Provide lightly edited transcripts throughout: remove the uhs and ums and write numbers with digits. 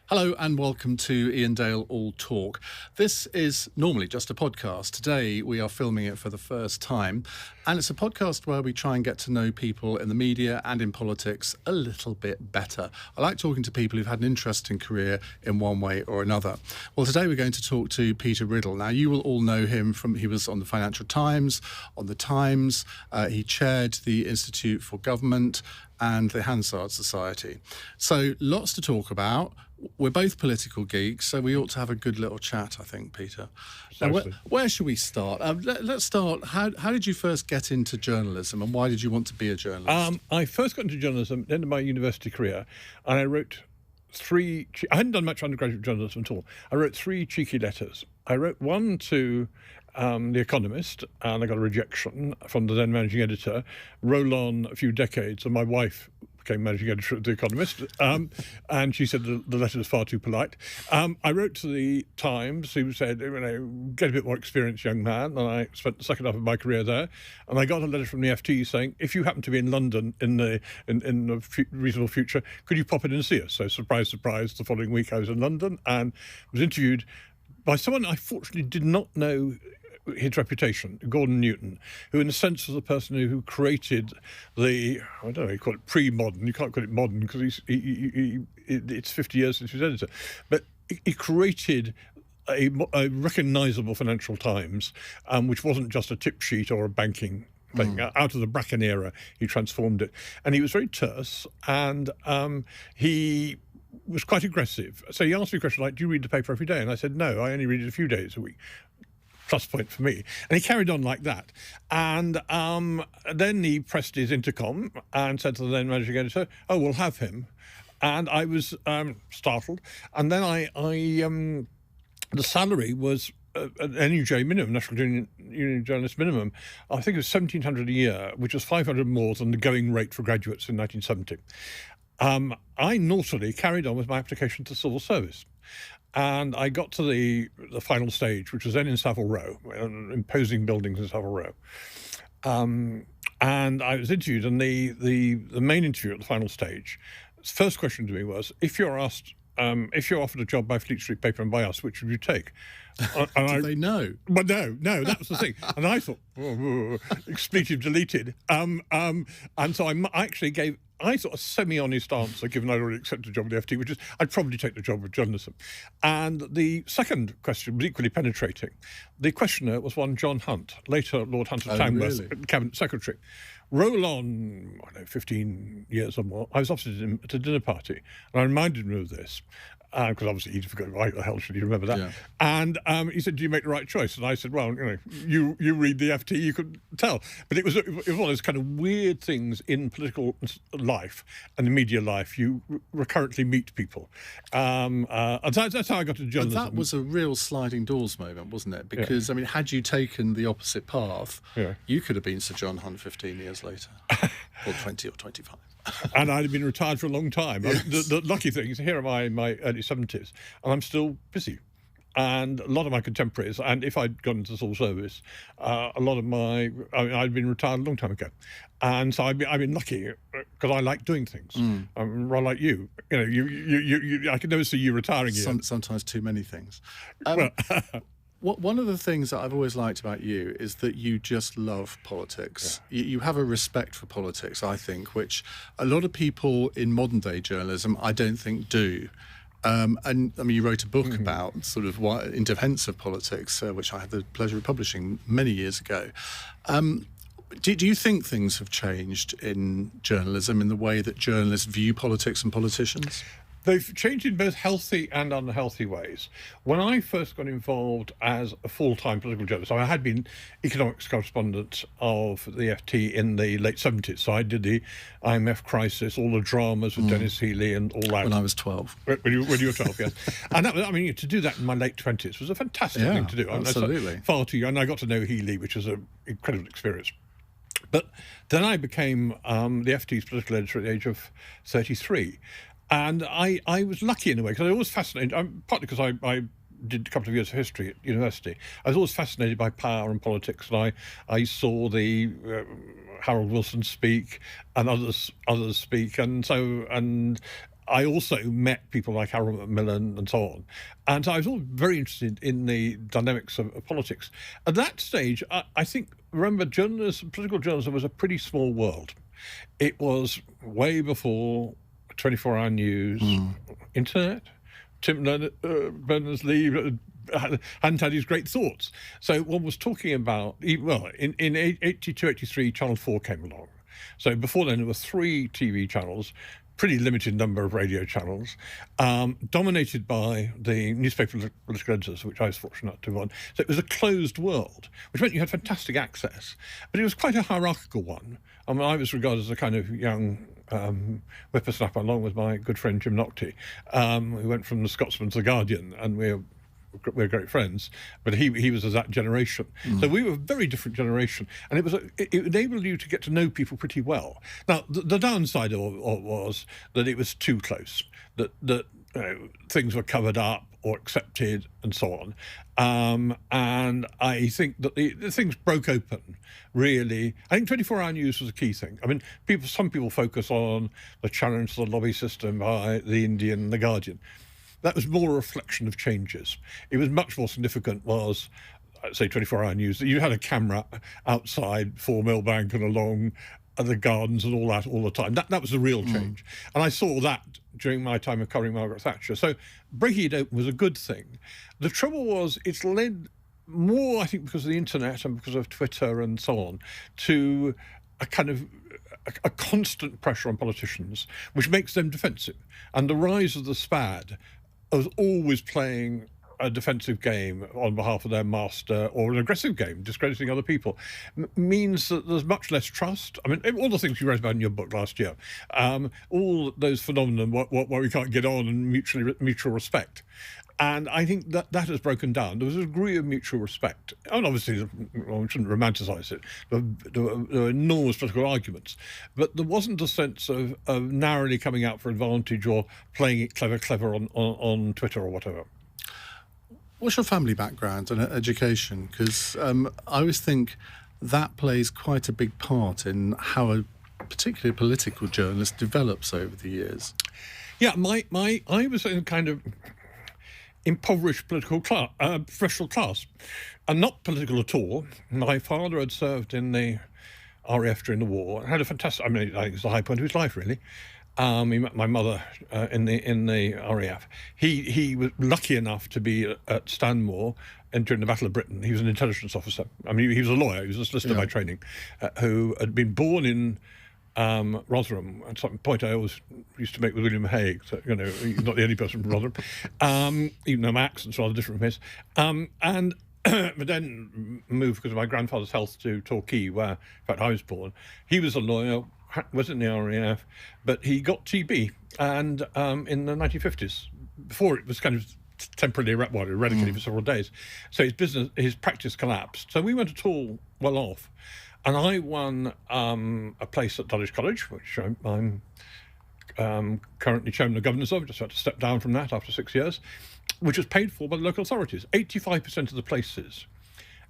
Hello and welcome to Iain Dale All Talk. This is normally just a podcast. Today we are filming it for the first time, and it's a podcast where we try and get to know people in the media and in politics a little bit better. I like talking to people who've had an interesting career in one way or another. Well, today we're going to talk to Peter Riddell. Now, you will all know him he was on the Financial Times, on the Times. He chaired the Institute for Government and the Hansard Society. So lots to talk about. We're both political geeks, so we ought to have a good little chat, I think, Peter. Now, where should we start? Let's start. How did you first get into journalism, and why did you want to be a journalist? I first got into journalism at the end of my university career, and I wrote I hadn't done much undergraduate journalism at all. I wrote 3 cheeky letters. I wrote one to The Economist, and I got a rejection from the then managing editor. Roll on a few decades, and my wife became managing editor of The Economist, and she said the letter was far too polite. I wrote to the Times, who said, get a bit more experience, young man, and I spent the second half of my career there. And I got a letter from the FT saying, if you happen to be in London in the reasonable future, could you pop in and see us? So surprise, surprise, the following week I was in London and was interviewed by someone I fortunately did not know his reputation, Gordon Newton, who in a sense was the person who created I don't know, you call it pre-modern, you can't call it modern because it's 50 years since he was editor, but he created a recognisable Financial Times, which wasn't just a tip sheet or a banking thing. Out of the Bracken era, he transformed it. And he was very terse, and he was quite aggressive. So he asked me a question like, do you read the paper every day? And I said, no, I only read it a few days a week. Plus point for me. And he carried on like that. And then he pressed his intercom and said to the then managing editor, oh, we'll have him. And I was startled. And then the salary was an NUJ minimum, National Union Journalist minimum. I think it was $1,700 a year, which was $500 more than the going rate for graduates in 1970. I naughtily carried on with my application to civil service. And I got to the final stage, which was then in Savile Row, imposing buildings in Savile Row. And I was interviewed, and the main interview at the final stage, first question to me was, if you're offered a job by Fleet Street Paper and by us, which would you take? Did they know? But no, that was the thing. And I thought, expletive deleted. And so I actually gave, I thought, a semi-honest answer, given I'd already accepted a job with the FT, which is I'd probably take the job with journalism. And the second question was equally penetrating. The questioner was one John Hunt, later Lord Hunt of Tamworth, Cabinet Secretary. Roll on, 15 years or more, I was opposite him at a dinner party, and I reminded him of this, because obviously he'd forgotten, why the hell should he remember that? Yeah. And he said, do you make the right choice? And I said, well, you read the FT, you could tell. But it was one of those kind of weird things in political life and the media life. You recurrently meet people. And that's how I got to journalism. But that was a real sliding doors moment, wasn't it? Because, yeah. Had you taken the opposite path, you could have been Sir John Hunt 15 years later, or 20 or 25. And I'd have been retired for a long time. Yes. The lucky thing is, here am I in my early 70s, and I'm still busy. And a lot of my contemporaries, and if I'd gone into civil service, I'd been retired a long time ago. And so I've been lucky, because I like doing things. I'm rather like you. I can never see you retiring yet. Sometimes too many things. One of the things that I've always liked about you is that you just love politics. Yeah. You have a respect for politics, I think, which a lot of people in modern day journalism, I don't think, do. You wrote a book about sort of in defence of politics, which I had the pleasure of publishing many years ago. Do you think things have changed in journalism in the way that journalists view politics and politicians? They've changed in both healthy and unhealthy ways. When I first got involved as a full-time political journalist, I had been economics correspondent of the FT in the late 70s. So I did the IMF crisis, all the dramas with Dennis Healy and all that. When I was 12. When you were 12, yes. And that was, to do that in my late 20s was a fantastic thing to do. Absolutely. Far too young. And I got to know Healy, which was an incredible experience. But then I became the FT's political editor at the age of 33. And I was lucky in a way, because I was always fascinated, partly because I did a couple of years of history at university. I was always fascinated by power and politics, and I saw the Harold Wilson speak and others speak, and I also met people like Harold Macmillan and so on. And so I was all very interested in the dynamics of politics. At that stage, I think, remember, political journalism was a pretty small world. It was way before 24-hour news, internet. Tim Berners-Lee hadn't had his great thoughts. So one was talking about, well, in 82, 83, Channel 4 came along. So before then, there were 3 TV channels, pretty limited number of radio channels, dominated by the newspaper political editors, which I was fortunate to run. So it was a closed world, which meant you had fantastic access. But it was quite a hierarchical one. I mean, I was regarded as a kind of young whippersnapper, along with my good friend Jim Naughtie, who went from the Scotsman to the Guardian, and we're great friends, but he was of that generation. So we were a very different generation, and it enabled you to get to know people pretty well. Now, the downside of it was that it was too close, that things were covered up or accepted and so on. And I think that the things broke open, really. I think 24-hour news was a key thing. I mean, some people focus on the challenge to the lobby system by the Indian and the Guardian. That was more a reflection of changes. It was much more significant was, say, 24-hour news, that you had a camera outside for Millbank and along the gardens and all that all the time. That was the real change. And I saw that during my time of covering Margaret Thatcher. So breaking it open was a good thing. The trouble was it's led more, I think, because of the internet and because of Twitter and so on, to a kind of a constant pressure on politicians, which makes them defensive. And the rise of the SPAD was always playing a defensive game on behalf of their master, or an aggressive game, discrediting other people, means that there's much less trust. I mean, all the things you wrote about in your book last year, all those phenomena where we can't get on, and mutual respect. And I think that has broken down. There was a degree of mutual respect. And obviously, we shouldn't romanticise it. There were enormous political arguments. But there wasn't a sense of narrowly coming out for advantage or playing it clever on Twitter or whatever. What's your family background and education? Because I always think that plays quite a big part in how a particularly political journalist develops over the years. Yeah, I was in kind of impoverished political class, professional class, and not political at all. My father had served in the RAF during the war and had a fantastic, I mean, I think it's the high point of his life, really. He met my mother in the RAF. He was lucky enough to be at Stanmore and during the Battle of Britain. He was an intelligence officer. I mean, he was a lawyer. He was a solicitor by training, who had been born in Rotherham. At some point, I always used to make with William Hague. So, you know, he's not the only person from Rotherham, even though my accent's rather different from his. And but then moved because of my grandfather's health to Torquay, where, in fact, I was born. He was a lawyer, was in the RAF, but he got TB, and in the 1950s, before it was kind of temporarily eradicated for several days. So his practice collapsed. So we weren't at all well off. And I won a place at Dulwich College, which I'm currently chairman of governors of. Just had to step down from that after 6 years, which was paid for by the local authorities. 85% of the places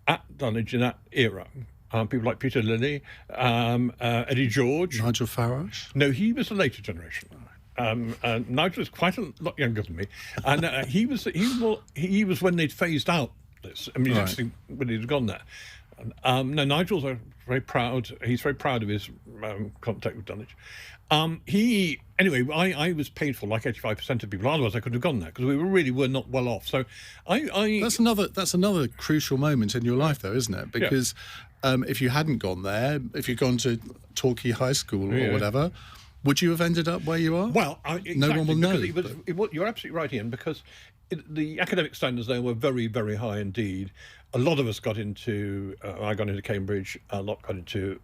at Dulwich in that era, people like Peter Lilly, Eddie George. Nigel Farage? No, he was a later generation. Nigel was quite a lot younger than me, and he was when they'd phased out this. I mean, he's actually when he'd gone there. No, Nigel's very proud. He's very proud of his contact with Dulwich. Anyway, I was paid for like 85% of people. Otherwise, I couldn't have gone there because we really were not well off. So, that's another crucial moment in your life, though, isn't it? Because if you hadn't gone there, if you'd gone to Torquay High School or whatever, would you have ended up where you are? Well, exactly, no one will know. You're absolutely right, Ian, because the academic standards there were very, very high indeed. A lot of us got into, I got into Cambridge, a lot got into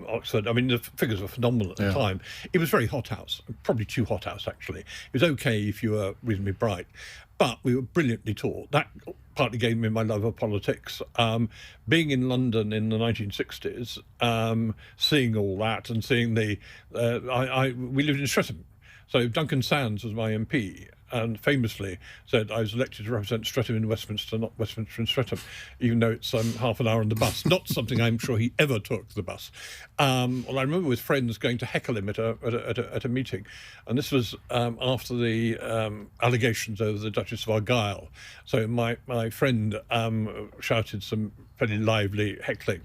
Oxford. I mean, the figures were phenomenal at the time. It was very hothouse, probably too hothouse, actually. It was okay if you were reasonably bright, but we were brilliantly taught. That partly gave me my love of politics. Being in London in the 1960s, seeing all that and seeing we lived in Streatham. So Duncan Sands was my MP. and famously said, I was elected to represent Streatham in Westminster, not Westminster and Streatham, even though it's half an hour on the bus. Not something I'm sure he ever took, the bus. Well, I remember with friends going to heckle him at a meeting, and this was after the allegations over the Duchess of Argyll. So my friend shouted some fairly lively heckling.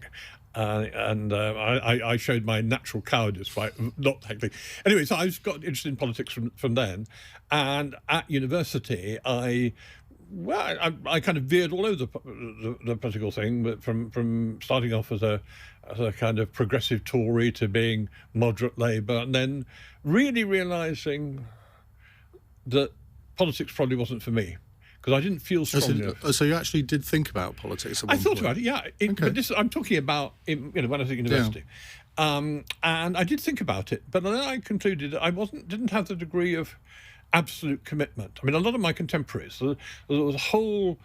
I showed my natural cowardice by not heckling. Anyway, so I got interested in politics from then. And at university, I kind of veered all over the political thing, but from starting off as a kind of progressive Tory to being moderate Labour, and then really realising that politics probably wasn't for me, because I didn't feel strong enough. So you actually did think about politics at one point? I thought about it, yeah. Okay. But this, I'm talking about when I was at university. Yeah. And I did think about it, but then I concluded I didn't have the degree of absolute commitment. I mean, a lot of my contemporaries, there was a whole...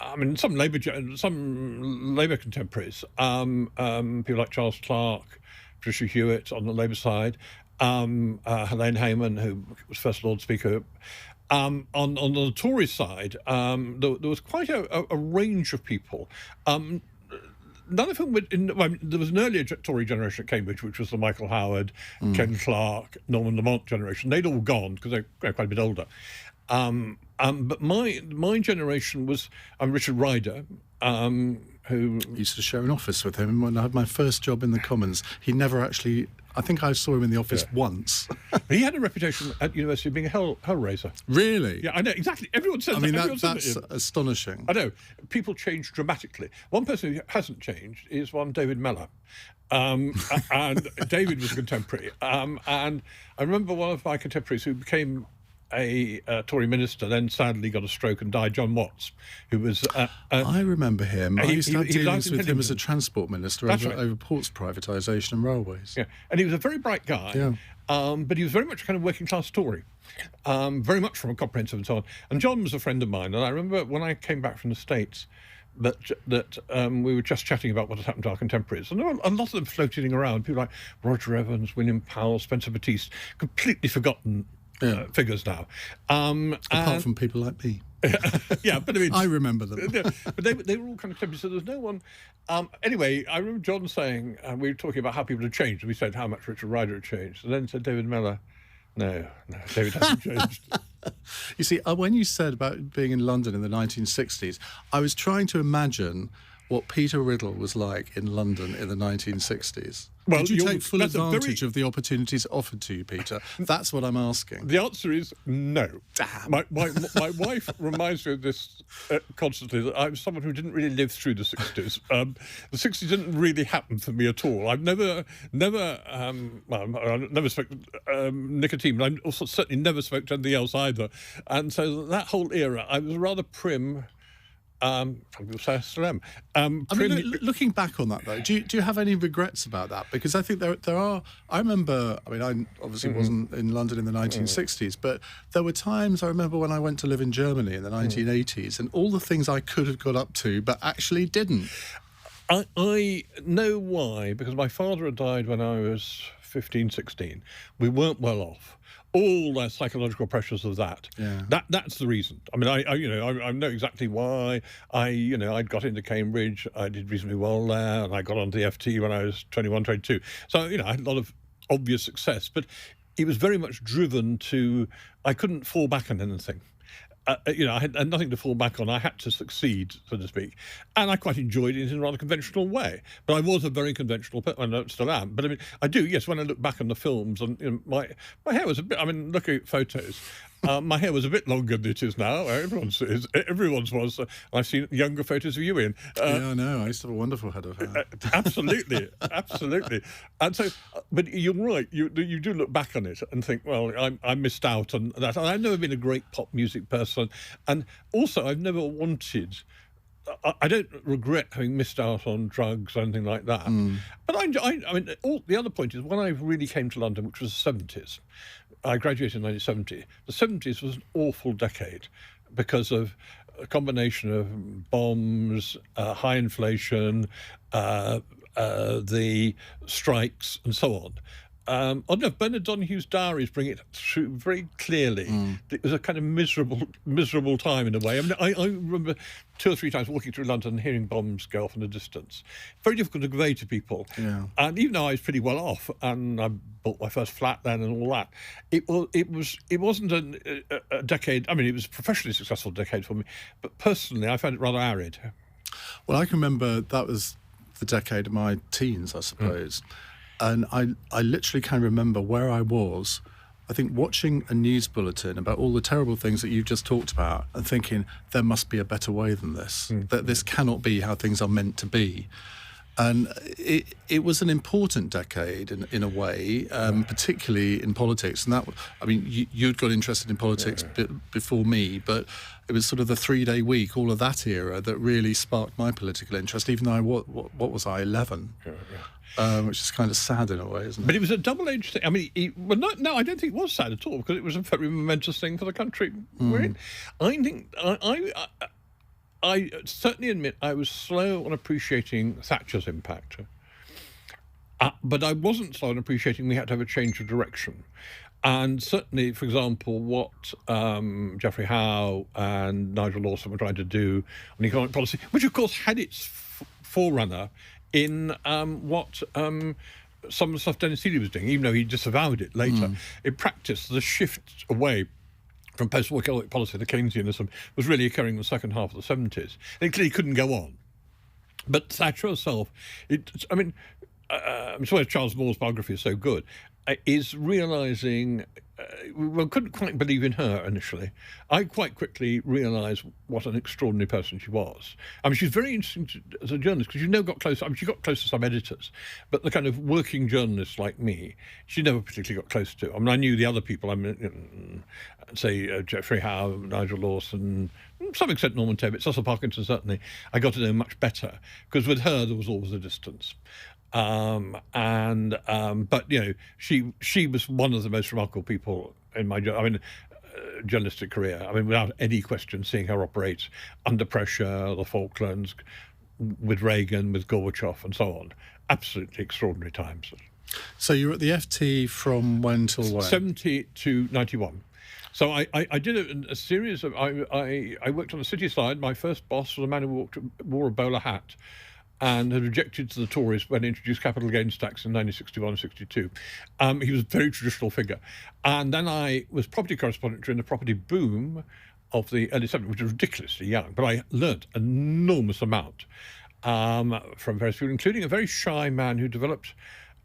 I mean, some Labour contemporaries, people like Charles Clarke, Patricia Hewitt on the Labour side, Helene Hayman, who was First Lord Speaker. On the Tory side, there was quite a range of people. None of whom there was an earlier Tory generation at Cambridge, which was the Michael Howard, Ken Clarke, Norman Lamont generation. They'd all gone because they're quite a bit older. But my generation was Richard Ryder, who used to share an office with him when I had my first job in the Commons. He never actually... I think I saw him in the office once. He had a reputation at university of being a hellraiser. Really? Yeah, I know, exactly. Everyone says that. I mean, that's astonishing. I know. People change dramatically. One person who hasn't changed is one David Mellor. And David was a contemporary. And I remember one of my contemporaries who became a Tory minister, then sadly got a stroke and died, John Watts, who was... I remember him. I used to have dealings with him as a transport minister over ports privatisation and railways. Yeah, and he was a very bright guy, but he was very much a kind of working-class Tory, very much from a comprehensive and so on. And John was a friend of mine, and I remember when I came back from the States that we were just chatting about what had happened to our contemporaries, and there were a lot of them floating around, people like Roger Evans, William Powell, Spencer Batiste, completely forgotten figures now. Apart from people like me. Yeah, but I mean... I remember them. But they were all kind of contemporary, so there's no one... anyway, I remember John saying, we were talking about how people had changed, and we said how much Richard Ryder had changed, and then said David Mellor, no, David hasn't changed. You see, when you said about being in London in the 1960s, I was trying to imagine what Peter Riddell was like in London in the 1960s. Well, did you take full advantage of the opportunities offered to you, Peter? That's what I'm asking. The answer is no. Damn. My wife reminds me of this constantly, that I'm someone who didn't really live through the 60s. The 60s didn't really happen for me at all. I've never smoked nicotine, but I also certainly never smoked anything else either. And so that whole era, I was rather prim. Some people say I still am. I mean, looking back on that, though, do you have any regrets about that? Because I think there are... I remember... I mean, I obviously wasn't in London in the 1960s, but there were times I remember when I went to live in Germany in the 1980s, and all the things I could have got up to, but actually didn't. I know why, because my father had died when I was 15, 16. We weren't well off. All the psychological pressures of that. Yeah. That's the reason. I mean, I know exactly why. I'd got into Cambridge. I did reasonably well there, and I got onto the FT when I was 21, 22. So, I had a lot of obvious success, but it was very much driven to... I couldn't fall back on anything. I had nothing to fall back on. I had to succeed, so to speak. And I quite enjoyed it in a rather conventional way. But I was a very conventional person. I still am. But I mean, I do, yes, when I look back on the films, and my hair was a bit... I mean, looking at photos, my hair was a bit longer than it is now. Everyone's was. I've seen younger photos of you, Ian. Yeah, I know. I used to have a wonderful head of hair. Absolutely, absolutely. And so, but you're right. You do look back on it and think, well, I missed out on that. And I've never been a great pop music person. And also, I've never wanted... I don't regret having missed out on drugs or anything like that. But I mean, the other point is, when I really came to London, which was the 70s, I graduated in 1970. The 70s was an awful decade because of a combination of bombs, high inflation, the strikes, and so on. Bernard Donohue's diaries bring it through very clearly. It was a kind of miserable time in a way. I mean, I remember 2 or 3 times walking through London and hearing bombs go off in the distance. Very difficult to convey to people. Yeah. And even though I was pretty well off, and I bought my first flat then and all that, it wasn't a decade. I mean, it was a professionally successful decade for me, but personally, I found it rather arid. Well, I can remember that was the decade of my teens, I suppose. And I literally can remember where I was, I think, watching a news bulletin about all the terrible things that you've just talked about and thinking, there must be a better way than this, that this cannot be how things are meant to be. And it was an important decade in a way, particularly in politics. And that, I mean, you'd got interested in politics before me, but it was sort of the 3-day week, all of that era, that really sparked my political interest, even though what was I, 11? Which is kind of sad in a way, isn't it? But it was a double-edged thing. I mean, no, I don't think it was sad at all, because it was a very momentous thing for the country we're in. I think I certainly admit I was slow on appreciating Thatcher's impact. But I wasn't slow on appreciating we had to have a change of direction. And certainly, for example, what Geoffrey Howe and Nigel Lawson were trying to do on economic policy, which of course had its forerunner in what some of the stuff Denis Healey was doing, even though he disavowed it later. In practice, the shift away from post-war economic policy, the Keynesianism, was really occurring in the second half of the 70s. It clearly couldn't go on. But Thatcher herself, I'm sorry Charles Moore's biography is so good, is realising, couldn't quite believe in her initially. I quite quickly realised what an extraordinary person she was. I mean, she's very interesting as a journalist, because got close. I mean, she got close to some editors, but the kind of working journalists like me, she never particularly got close to. I mean, I knew the other people. I mean, say Geoffrey Howe, Nigel Lawson, to some extent Norman Tebbit, Cecil Parkinson certainly. I got to know much better, because with her there was always a distance. But she was one of the most remarkable people in my journalistic career. I mean, without any question, seeing her operate under pressure, the Falklands, with Reagan, with Gorbachev, and so on, absolutely extraordinary times. So you were at the FT from when till when? 70 to 91. So I did a series of. I worked on the city side. My first boss was a man who wore a bowler hat, and had objected to the Tories when they introduced capital gains tax in 1961-62. He was a very traditional figure. And then I was property correspondent during the property boom of the early 70s, which was ridiculously young. But I learnt an enormous amount from various people, including a very shy man who developed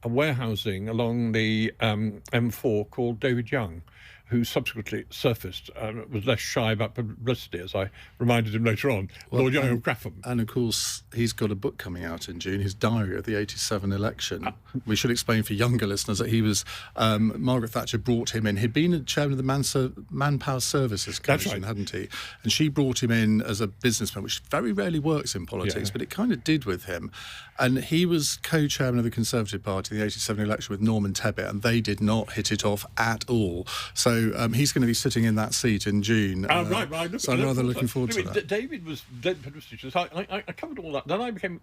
a warehousing along the M4 called David Young, who subsequently surfaced and was less shy about publicity, as I reminded him later on, Lord Young of Graffham. And of course, he's got a book coming out in June, his diary of the 87 election. We should explain for younger listeners that he was, Margaret Thatcher brought him in. He'd been chairman of the Manpower Services Commission, hadn't he? And she brought him in as a businessman, which very rarely works in politics, but it kind of did with him. And he was co-chairman of the Conservative Party in the 87 election with Norman Tebbit, and they did not hit it off at all. So he's going to be sitting in that seat in June. Right. So I'm rather looking forward to that. David was dead prestigious. I covered all that. Then I became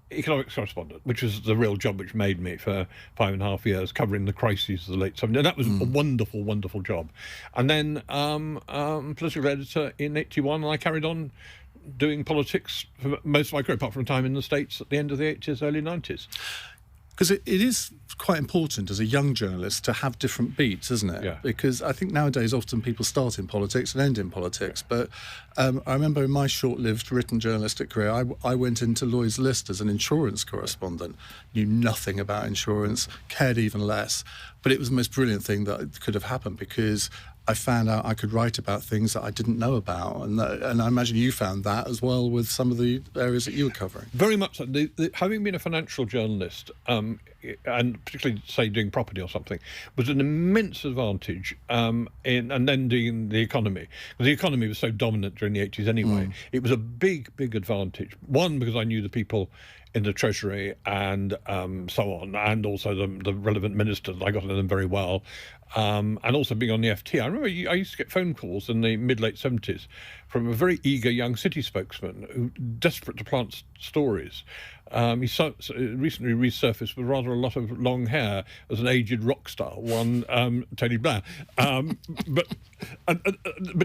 economics correspondent, which was the real job which made me for 5.5 years, covering the crises of the late 70s. And that was a wonderful, wonderful job. And then political editor in 81, and I carried on doing politics for most of my career, apart from time in the States at the end of the 80s, early 90s. Because it is quite important as a young journalist to have different beats, isn't it? Yeah. Because I think nowadays often people start in politics and end in politics. But I remember in my short-lived written journalistic career, I went into Lloyd's List as an insurance correspondent, knew nothing about insurance, cared even less. But it was the most brilliant thing that could have happened, because I found out I could write about things that I didn't know about. And I imagine you found that as well with some of the areas that you were covering. Very much so. Having been a financial journalist, and particularly, say, doing property or something, was an immense advantage and then doing the economy. Because the economy was so dominant during the 80s anyway. It was a big, big advantage. One, because I knew the people in the Treasury and so on, and also the relevant ministers. I got to know them very well. And also being on the FT. I remember I used to get phone calls in the mid-late 70s from a very eager young city spokesman who desperate to plant stories He recently resurfaced with rather a lot of long hair as an aged rock star, one Tony Blair. But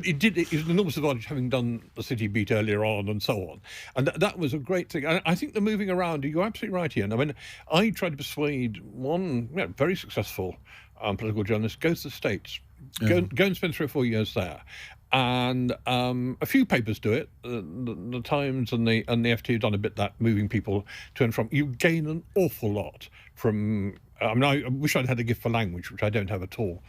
it was an enormous advantage having done the City Beat earlier on and so on. And that was a great thing. And I think the moving around, you're absolutely right, Ian. I mean, I tried to persuade one very successful political journalist, go to the States, go and spend 3 or 4 years there. And a few papers do it. The Times and the FT have done a bit that, moving people to and from. You gain an awful lot from. I mean, I wish I'd had a gift for language, which I don't have at all.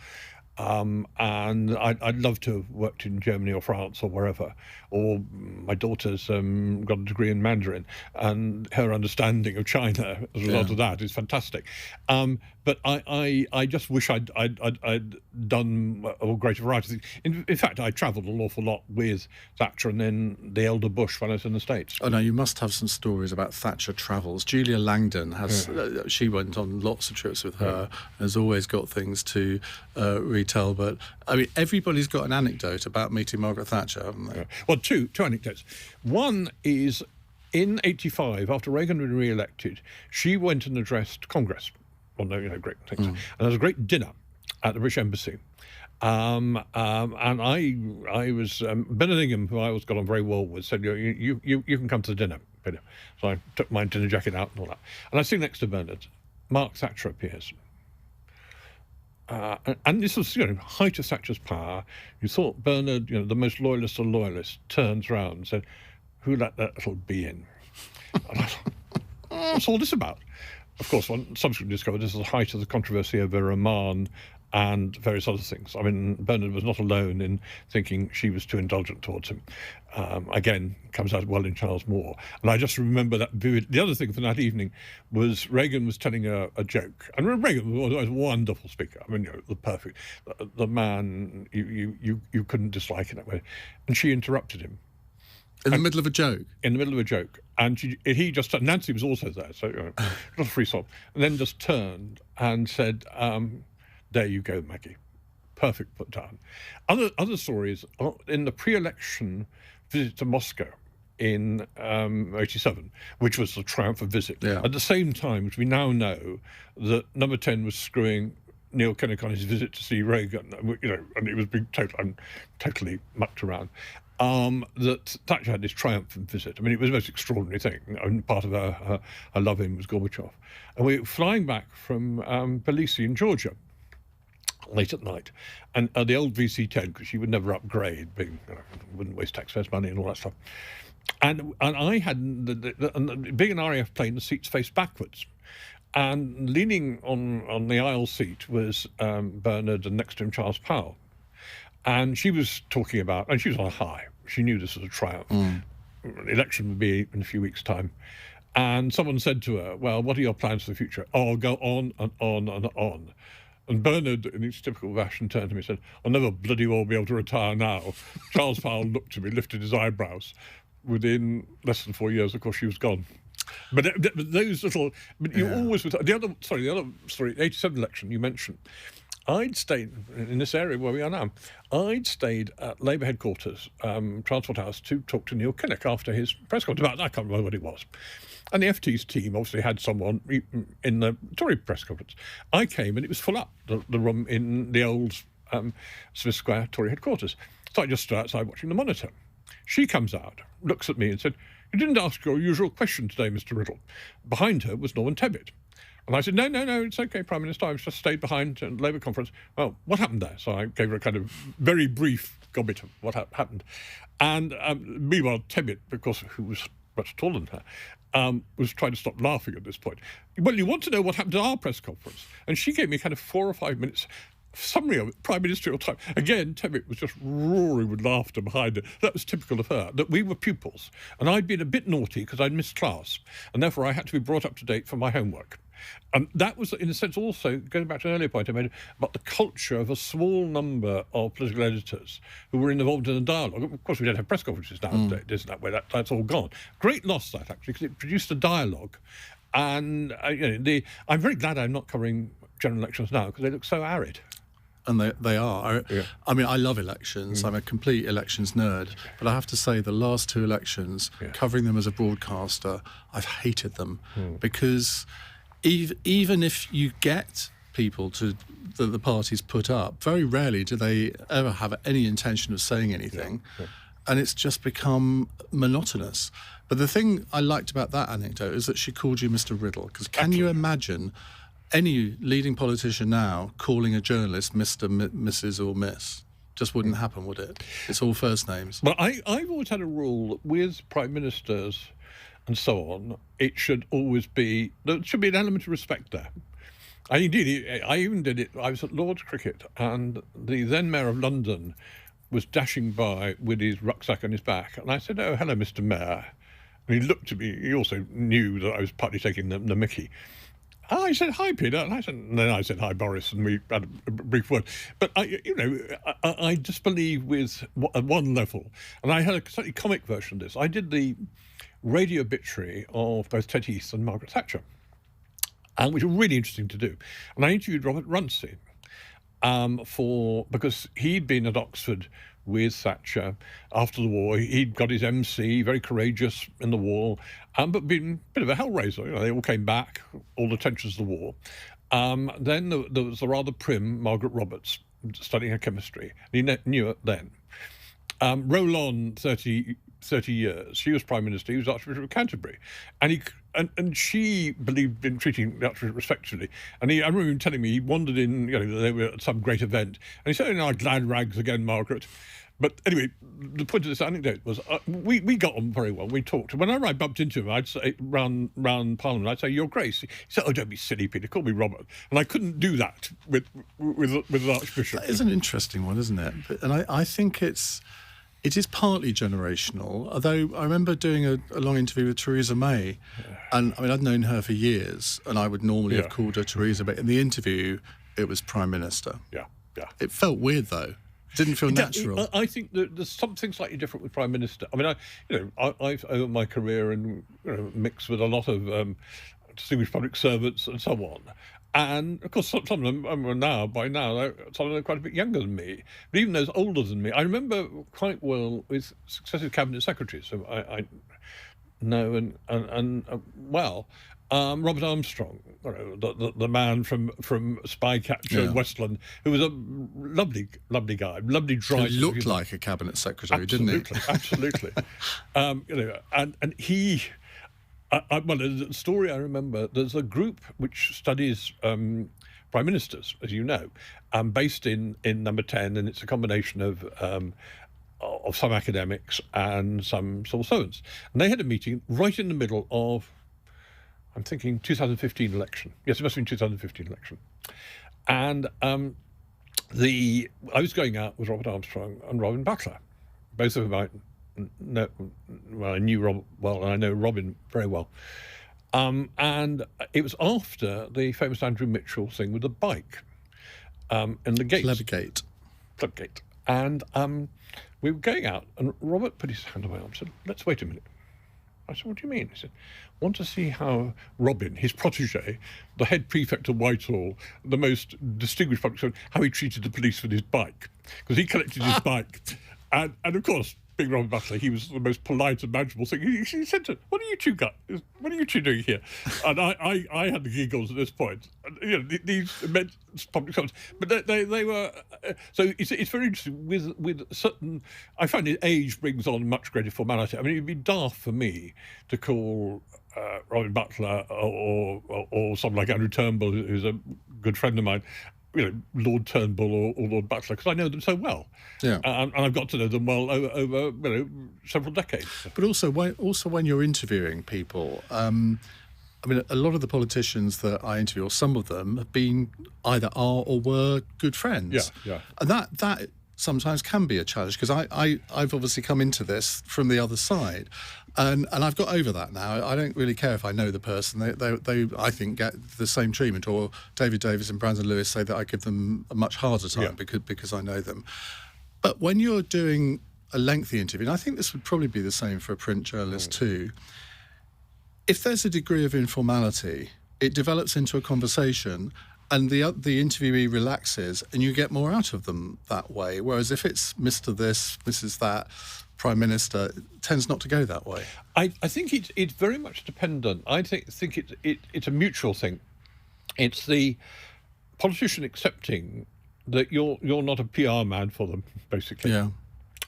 And I'd love to have worked in Germany or France or wherever. Or my daughter's got a degree in Mandarin, and her understanding of China as a result of that is fantastic. But I just wish I'd done a greater variety of things. In fact, I travelled an awful lot with Thatcher and then the elder Bush when I was in the States. Oh no, you must have some stories about Thatcher travels. Julia Langdon has. She went on lots of trips with her. Has always got things to retell. But I mean, everybody's got an anecdote about meeting Margaret Thatcher, haven't they? Well, two anecdotes. One is in '85, after Reagan had been re-elected, she went and addressed Congress. Well, no, great things. And there was a great dinner at the British Embassy. And I was Bernard Ingham, who I always got on very well with, said, you can come to the dinner, Peter. So I took my dinner jacket out and all that. And I sit next to Bernard. Mark Thatcher appears. And this was, height of Thatcher's power. You thought Bernard, the most loyalist of loyalists, turns round and said, "Who let that little bee in?" And I thought, what's all this about? Of course, one subsequently discovered this is the height of the controversy over Oman and various other things. I mean, Bernard was not alone in thinking she was too indulgent towards him. Again, comes out well in Charles Moore. And I just remember that vivid. The other thing from that evening was Reagan was telling a joke. And Reagan was a wonderful speaker. I mean, the perfect, the man you couldn't dislike in that way. And she interrupted him. In the middle of a joke? In the middle of a joke. And he just, Nancy was also there, so not a free sop. And then just turned and said, "There you go, Maggie." Perfect put down. Other stories, in the pre-election visit to Moscow in '87, which was the triumphant visit. Yeah. At the same time, which we now know, that Number 10 was screwing Neil Kinnock on his visit to see Reagan, and it was being totally mucked around. That Thatcher had this triumphant visit. I mean, it was the most extraordinary thing. And part of her love-in was Gorbachev. And we were flying back from Tbilisi in Georgia late at night, and the old VC-10, because she would never upgrade, wouldn't waste taxpayers' money and all that stuff. And I had, being an RAF plane, the seats faced backwards. And leaning on the aisle seat was Bernard, and next to him Charles Powell. And she was talking about, and she was on a high. She knew this was a triumph. The election would be in a few weeks' time. And someone said to her, "Well, what are your plans for the future?" "Oh, I'll go on and on and on." And Bernard, in his typical fashion, turned to me and said, "I'll never bloody well be able to retire now." Charles Powell looked at me, lifted his eyebrows. Within less than 4 years, of course, she was gone. But those little... But you always... The other story, the '87 election you mentioned, I'd stayed in this area where we are now. I'd stayed at Labour headquarters, Transport House, to talk to Neil Kinnock after his press conference. I can't remember what it was. And the FT's team obviously had someone in the Tory press conference. I came and it was full up, the room in the old Smith Square Tory headquarters. So I just stood outside watching the monitor. She comes out, looks at me and said, "You didn't ask your usual question today, Mr. Riddell." Behind her was Norman Tebbit. And I said, no, it's okay, Prime Minister. I've just stayed behind at the Labour conference. "Well, what happened there?" So I gave her a kind of very brief gobbit of what happened. And meanwhile, Tebbit, because who was much taller than her, was trying to stop laughing at this point. "Well, you want to know what happened at our press conference?" And she gave me kind of 4 or 5 minutes summary of it, prime ministerial time. Again, Tebbit was just roaring with laughter behind her. That was typical of her, that we were pupils. And I'd been a bit naughty because I'd missed class. And therefore, I had to be brought up to date for my homework. And that was, in a sense, also, going back to an earlier point I made, about the culture of a small number of political editors who were involved in a dialogue. Of course, we don't have press conferences nowadays, isn't that way? That's all gone. Great loss, that, actually, because it produced a dialogue. And I'm very glad I'm not covering general elections now, because they look so arid. and they are. Yeah. I mean, I love elections. I'm a complete elections nerd. But I have to say, the last two elections, covering them as a broadcaster, I've hated them because even if you get people that the parties put up, very rarely do they ever have any intention of saying anything. And it's just become monotonous. But the thing I liked about that anecdote is that she called you Mr. Riddell. Because can you imagine any leading politician now calling a journalist Mr., Mrs. or Miss? Just wouldn't happen, would it? It's all first names. Well, I've always had a rule with prime ministers and so on, there should be an element of respect there. I even did it. I was at Lord's Cricket, and the then Mayor of London was dashing by with his rucksack on his back. And I said, "Oh, hello, Mr. Mayor." And he looked at me. He also knew that I was partly taking the mickey. I said, "Hi, Peter." And then I said, "Hi, Boris." And we had a brief word. But, I just believe at one level. And I had a slightly comic version of this. I did the radio obituary of both Ted Heath and Margaret Thatcher, which was really interesting to do. And I interviewed Robert Runcie because he'd been at Oxford with Thatcher after the war. He'd got his MC, very courageous in the war, but been a bit of a hellraiser. They all came back, all the tensions of the war. Then there was the rather prim Margaret Roberts studying her chemistry. He knew it then. Roll on 30 years. She was Prime Minister, he was Archbishop of Canterbury. And she believed in treating the Archbishop respectfully. And I remember him telling me he wandered in, they were at some great event. And he said, glad rags again, Margaret. But anyway, the point of this anecdote was we got on very well. We talked. Whenever I bumped into him, I'd say, round Parliament, I'd say, "Your Grace." He said, "Oh, don't be silly, Peter. Call me Robert." And I couldn't do that with an Archbishop. That is an interesting one, isn't it? And I think it is partly generational, although I remember doing a long interview with Theresa May, and I mean, I'd known her for years, and I would normally have called her Theresa, but in the interview, it was Prime Minister. Yeah. It felt weird, though. It didn't feel natural. I think that there's something slightly different with Prime Minister. I mean, I've over my career and mixed with a lot of distinguished public servants and so on. And, of course, some of them by now, some of them are quite a bit younger than me. But even those older than me, I remember quite well with successive cabinet secretaries. So I know and well, Robert Armstrong, the man from Spycatcher in Westland, who was a lovely guy, lovely driver. He looked like a cabinet secretary, didn't he? Absolutely. And he... well, there's a story I remember. There's a group which studies prime ministers, as you know, based in Number 10, and it's a combination of some academics and some civil servants. And they had a meeting right in the middle of, I'm thinking, 2015 election. Yes, it must have been 2015 election. And I was going out with Robert Armstrong and Robin Butler, both of whom I knew Rob well, and I know Robin very well. And it was after the famous Andrew Mitchell thing with the bike in the gates. Clubgate. And we were going out, and Robert put his hand on my arm and said, "Let's wait a minute." I said, "What do you mean?" He said, "Want to see how Robin, his protégé, the head prefect of Whitehall, the most distinguished public servant, how he treated the police with his bike." Because he collected his bike. And of course, being Robert Butler, he was the most polite and manageable thing. He said to him, "What are you two doing here?" And I had the giggles at this point. These immense public servants, but they were. So it's very interesting with certain. I find that age brings on much greater formality. I mean, it'd be daft for me to call Robert Butler or someone like Andrew Turnbull, who's a good friend of mine, Lord Turnbull or Lord Butler, because I know them so well. Yeah, and I've got to know them well over several decades. But also when you're interviewing people, I mean, a lot of the politicians that I interview, or some of them, have been either are or were good friends. Yeah. And that sometimes can be a challenge, because I've obviously come into this from the other side. And I've got over that now. I don't really care if I know the person. They I think, get the same treatment. Or David Davis and Brandon Lewis say that I give them a much harder time because I know them. But when you're doing a lengthy interview, and I think this would probably be the same for a print journalist too, if there's a degree of informality, it develops into a conversation, And the interviewee relaxes, and you get more out of them that way. Whereas if it's Mr. This, Mrs. That, Prime Minister, it tends not to go that way. I think it's very much dependent. I think it's a mutual thing. It's the politician accepting that you're not a PR man for them, basically. Yeah.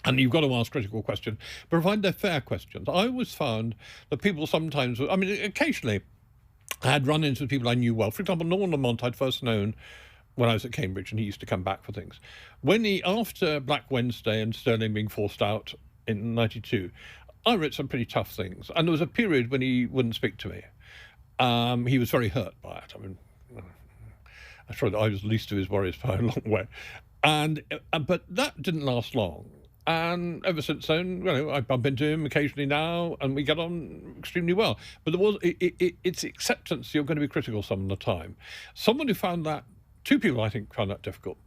And you've got to ask critical questions, provide they're fair questions. I always found that people sometimes, I mean, occasionally I had run-ins with people I knew well. For example, Norman Lamont I'd first known when I was at Cambridge, and he used to come back for things. After Black Wednesday and Sterling being forced out in 92, I wrote some pretty tough things. And there was a period when he wouldn't speak to me. He was very hurt by it. I mean, I'm sure that I was the least of his worries by a long way. But that didn't last long. And ever since then, I bump into him occasionally now, and we get on extremely well. But it's acceptance you're going to be critical some of the time. Someone who found that, two people I think found that difficult.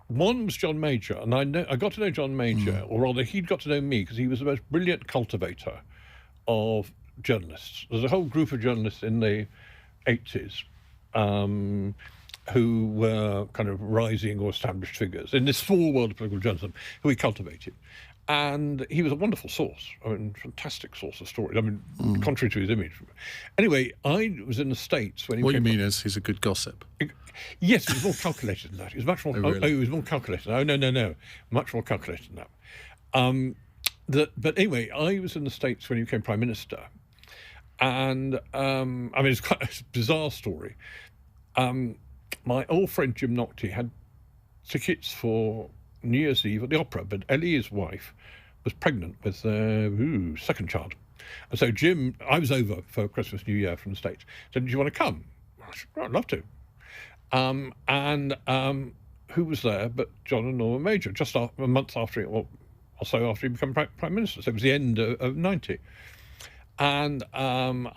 One was John Major, and I got to know John Major, or rather he'd got to know me, because he was the most brilliant cultivator of journalists. There's a whole group of journalists in the 80s who were kind of rising or established figures in this small world of political journalism, who he cultivated. And he was a wonderful source, fantastic source of stories, contrary to his image. Anyway, I was in the States when he What you mean is he's a good gossip? Yes, he was more calculated than that. He was much more... really? He was more calculated. Oh, no. Much more calculated than that. But anyway, I was in the States when he became Prime Minister. And, it's quite a bizarre story. My old friend Jim Nocte had tickets for New Year's Eve at the opera, but Ellie, his wife, was pregnant with second child. And so I was over for Christmas, New Year from the States. Said, do you want to come? I said, I'd love to. Who was there but John and Norman Major, just a month after, or so after he became Prime Minister. So it was the end of 90. And so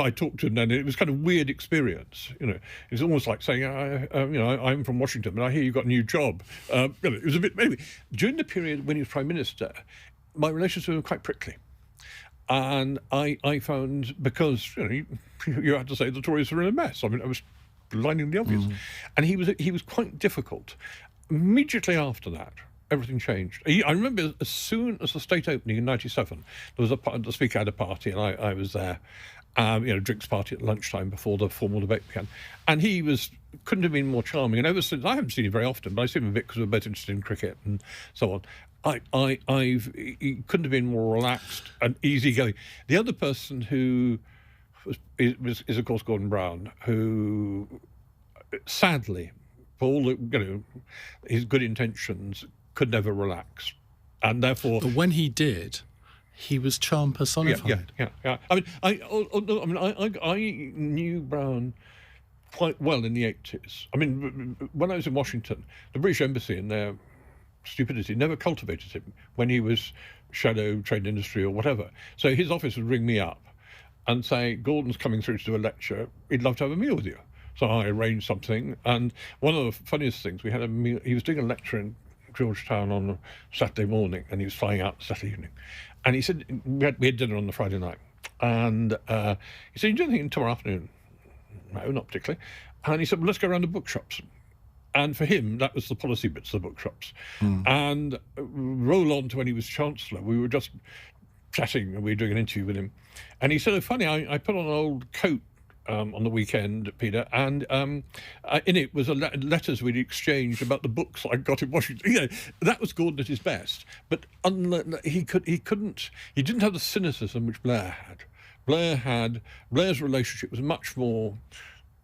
I talked to him then. It was kind of weird experience, It was almost like saying, I'm from Washington, but I hear you got a new job. It was a bit. Anyway, during the period when he was Prime Minister, my relations with him were quite prickly, and I found, because you had to say the Tories were in a mess. I was lining the obvious, and he was quite difficult. Immediately after that, everything changed. I remember as soon as the state opening in 97, the Speaker had a party, and I was there, drinks party at lunchtime before the formal debate began. And he couldn't have been more charming. And ever since, I haven't seen him very often, but I see him a bit because we're both interested in cricket and so on. He couldn't have been more relaxed and easygoing. The other person who is of course Gordon Brown, who sadly, for all his good intentions, could never relax, and therefore. But when he did, he was charm personified. Yeah. I knew Brown quite well in the 80s. When I was in Washington, the British Embassy, in their stupidity, never cultivated him when he was shadow trade industry or whatever. So his office would ring me up and say, Gordon's coming through to do a lecture, he'd love to have a meal with you. So I arranged something, and one of the funniest things, we had a meal. He was doing a lecture in Georgetown on a Saturday morning, and he was flying out Saturday evening. And he said, we had dinner on the Friday night, and he said, you do anything tomorrow afternoon? No, not particularly. And he said, well, let's go around the bookshops. And for him, that was the policy bits of the bookshops. And roll on to when he was Chancellor, we were just chatting, and we were doing an interview with him. And he said, oh, funny, I put on an old coat on the weekend, Peter, and in it was letters we'd exchanged about the books I got in Washington. That was Gordon at his best, but he didn't have the cynicism which Blair had. Blair's relationship was much more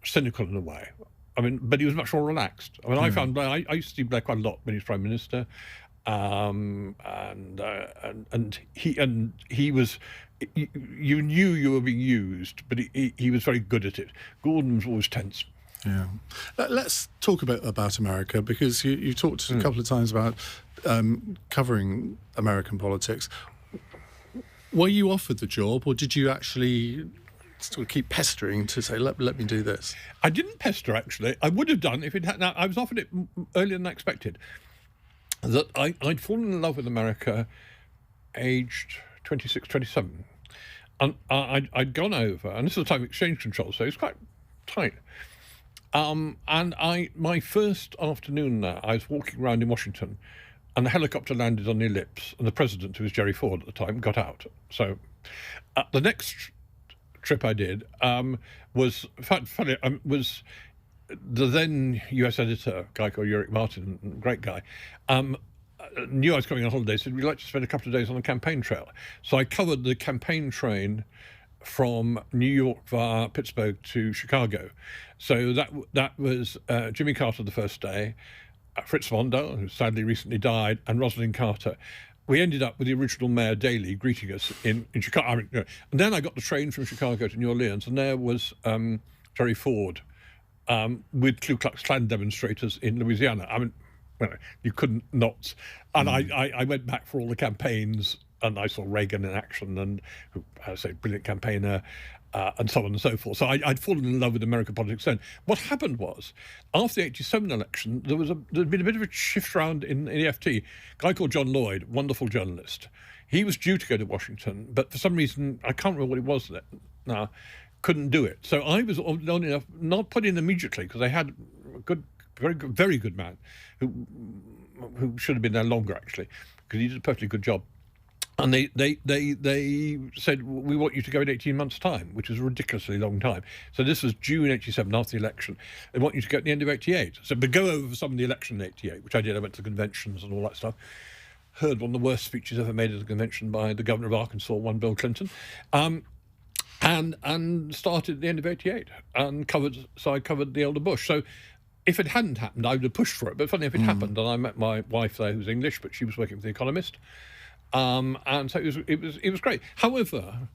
cynical in a way. But he was much more relaxed. I found Blair. I used to see Blair quite a lot when he was Prime Minister, and he was. You knew you were being used, but he was very good at it. Gordon was always tense. Yeah. Let's talk a bit about America, because you talked a couple of times about covering American politics. Were you offered the job, or did you actually sort of keep pestering to say, let me do this? I didn't pester, actually. I would have done if it had. Now, I was offered it earlier than I expected. That I'd fallen in love with America aged 26, 27. And I'd gone over, and this was the time of exchange control, so it was quite tight. And my first afternoon there, I was walking around in Washington, and the helicopter landed on the ellipse, and the president, who was Gerry Ford at the time, got out. So the next trip I did was funny. Was the then US editor, a guy called Ulrich Martin, great guy, knew I was coming on holiday, said, we'd like to spend a couple of days on the campaign trail. So I covered the campaign train from New York via Pittsburgh to Chicago. So that was Jimmy Carter the first day, Fritz Wander, who sadly recently died, and Rosalind Carter. We ended up with the original Mayor Daley greeting us in Chicago. I mean, and then I got the train from Chicago to New Orleans, and there was Gerry Ford with Ku Klux Klan demonstrators in Louisiana. I mean, you couldn't not. And I went back for all the campaigns, and I saw Reagan in action, and who, I say, brilliant campaigner, and so on and so forth. So I'd fallen in love with American politics then. What happened was, after the 87 election, there'd been a bit of a shift around in the FT. A guy called John Lloyd, wonderful journalist. He was due to go to Washington, but for some reason, I can't remember what it was now, couldn't do it. So I was long enough not put in immediately, because they had a good, very good man who should have been there longer, actually, because he did a perfectly good job. And they said, we want you to go in 18 months' time, which is a ridiculously long time. So this was June 87, after the election. They want you to go at the end of 88. So but go over some of the election in 88, which I did. I went to conventions and all that stuff. Heard one of the worst speeches ever made at a convention by the governor of Arkansas, one Bill Clinton. And started at the end of 88 and I covered the elder Bush. So if it hadn't happened, I would have pushed for it. But funny if it happened, and I met my wife there, who's English, but she was working for The Economist. And so it was great. However,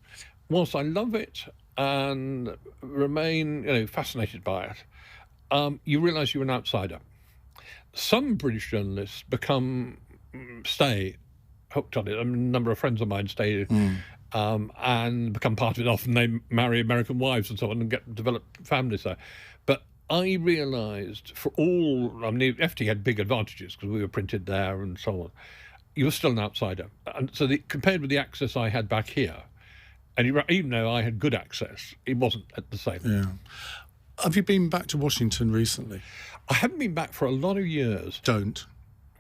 whilst I love it and remain fascinated by it, you realise you're an outsider. Some British journalists stay hooked on it. A number of friends of mine stay and become part of it. Often they marry American wives and so on and develop families there. But I realised the FT had big advantages because we were printed there and so on. You were still an outsider. And so compared with the access I had back here, and even though I had good access, it wasn't at the same. Yeah. Have you been back to Washington recently? I haven't been back for a lot of years. Don't.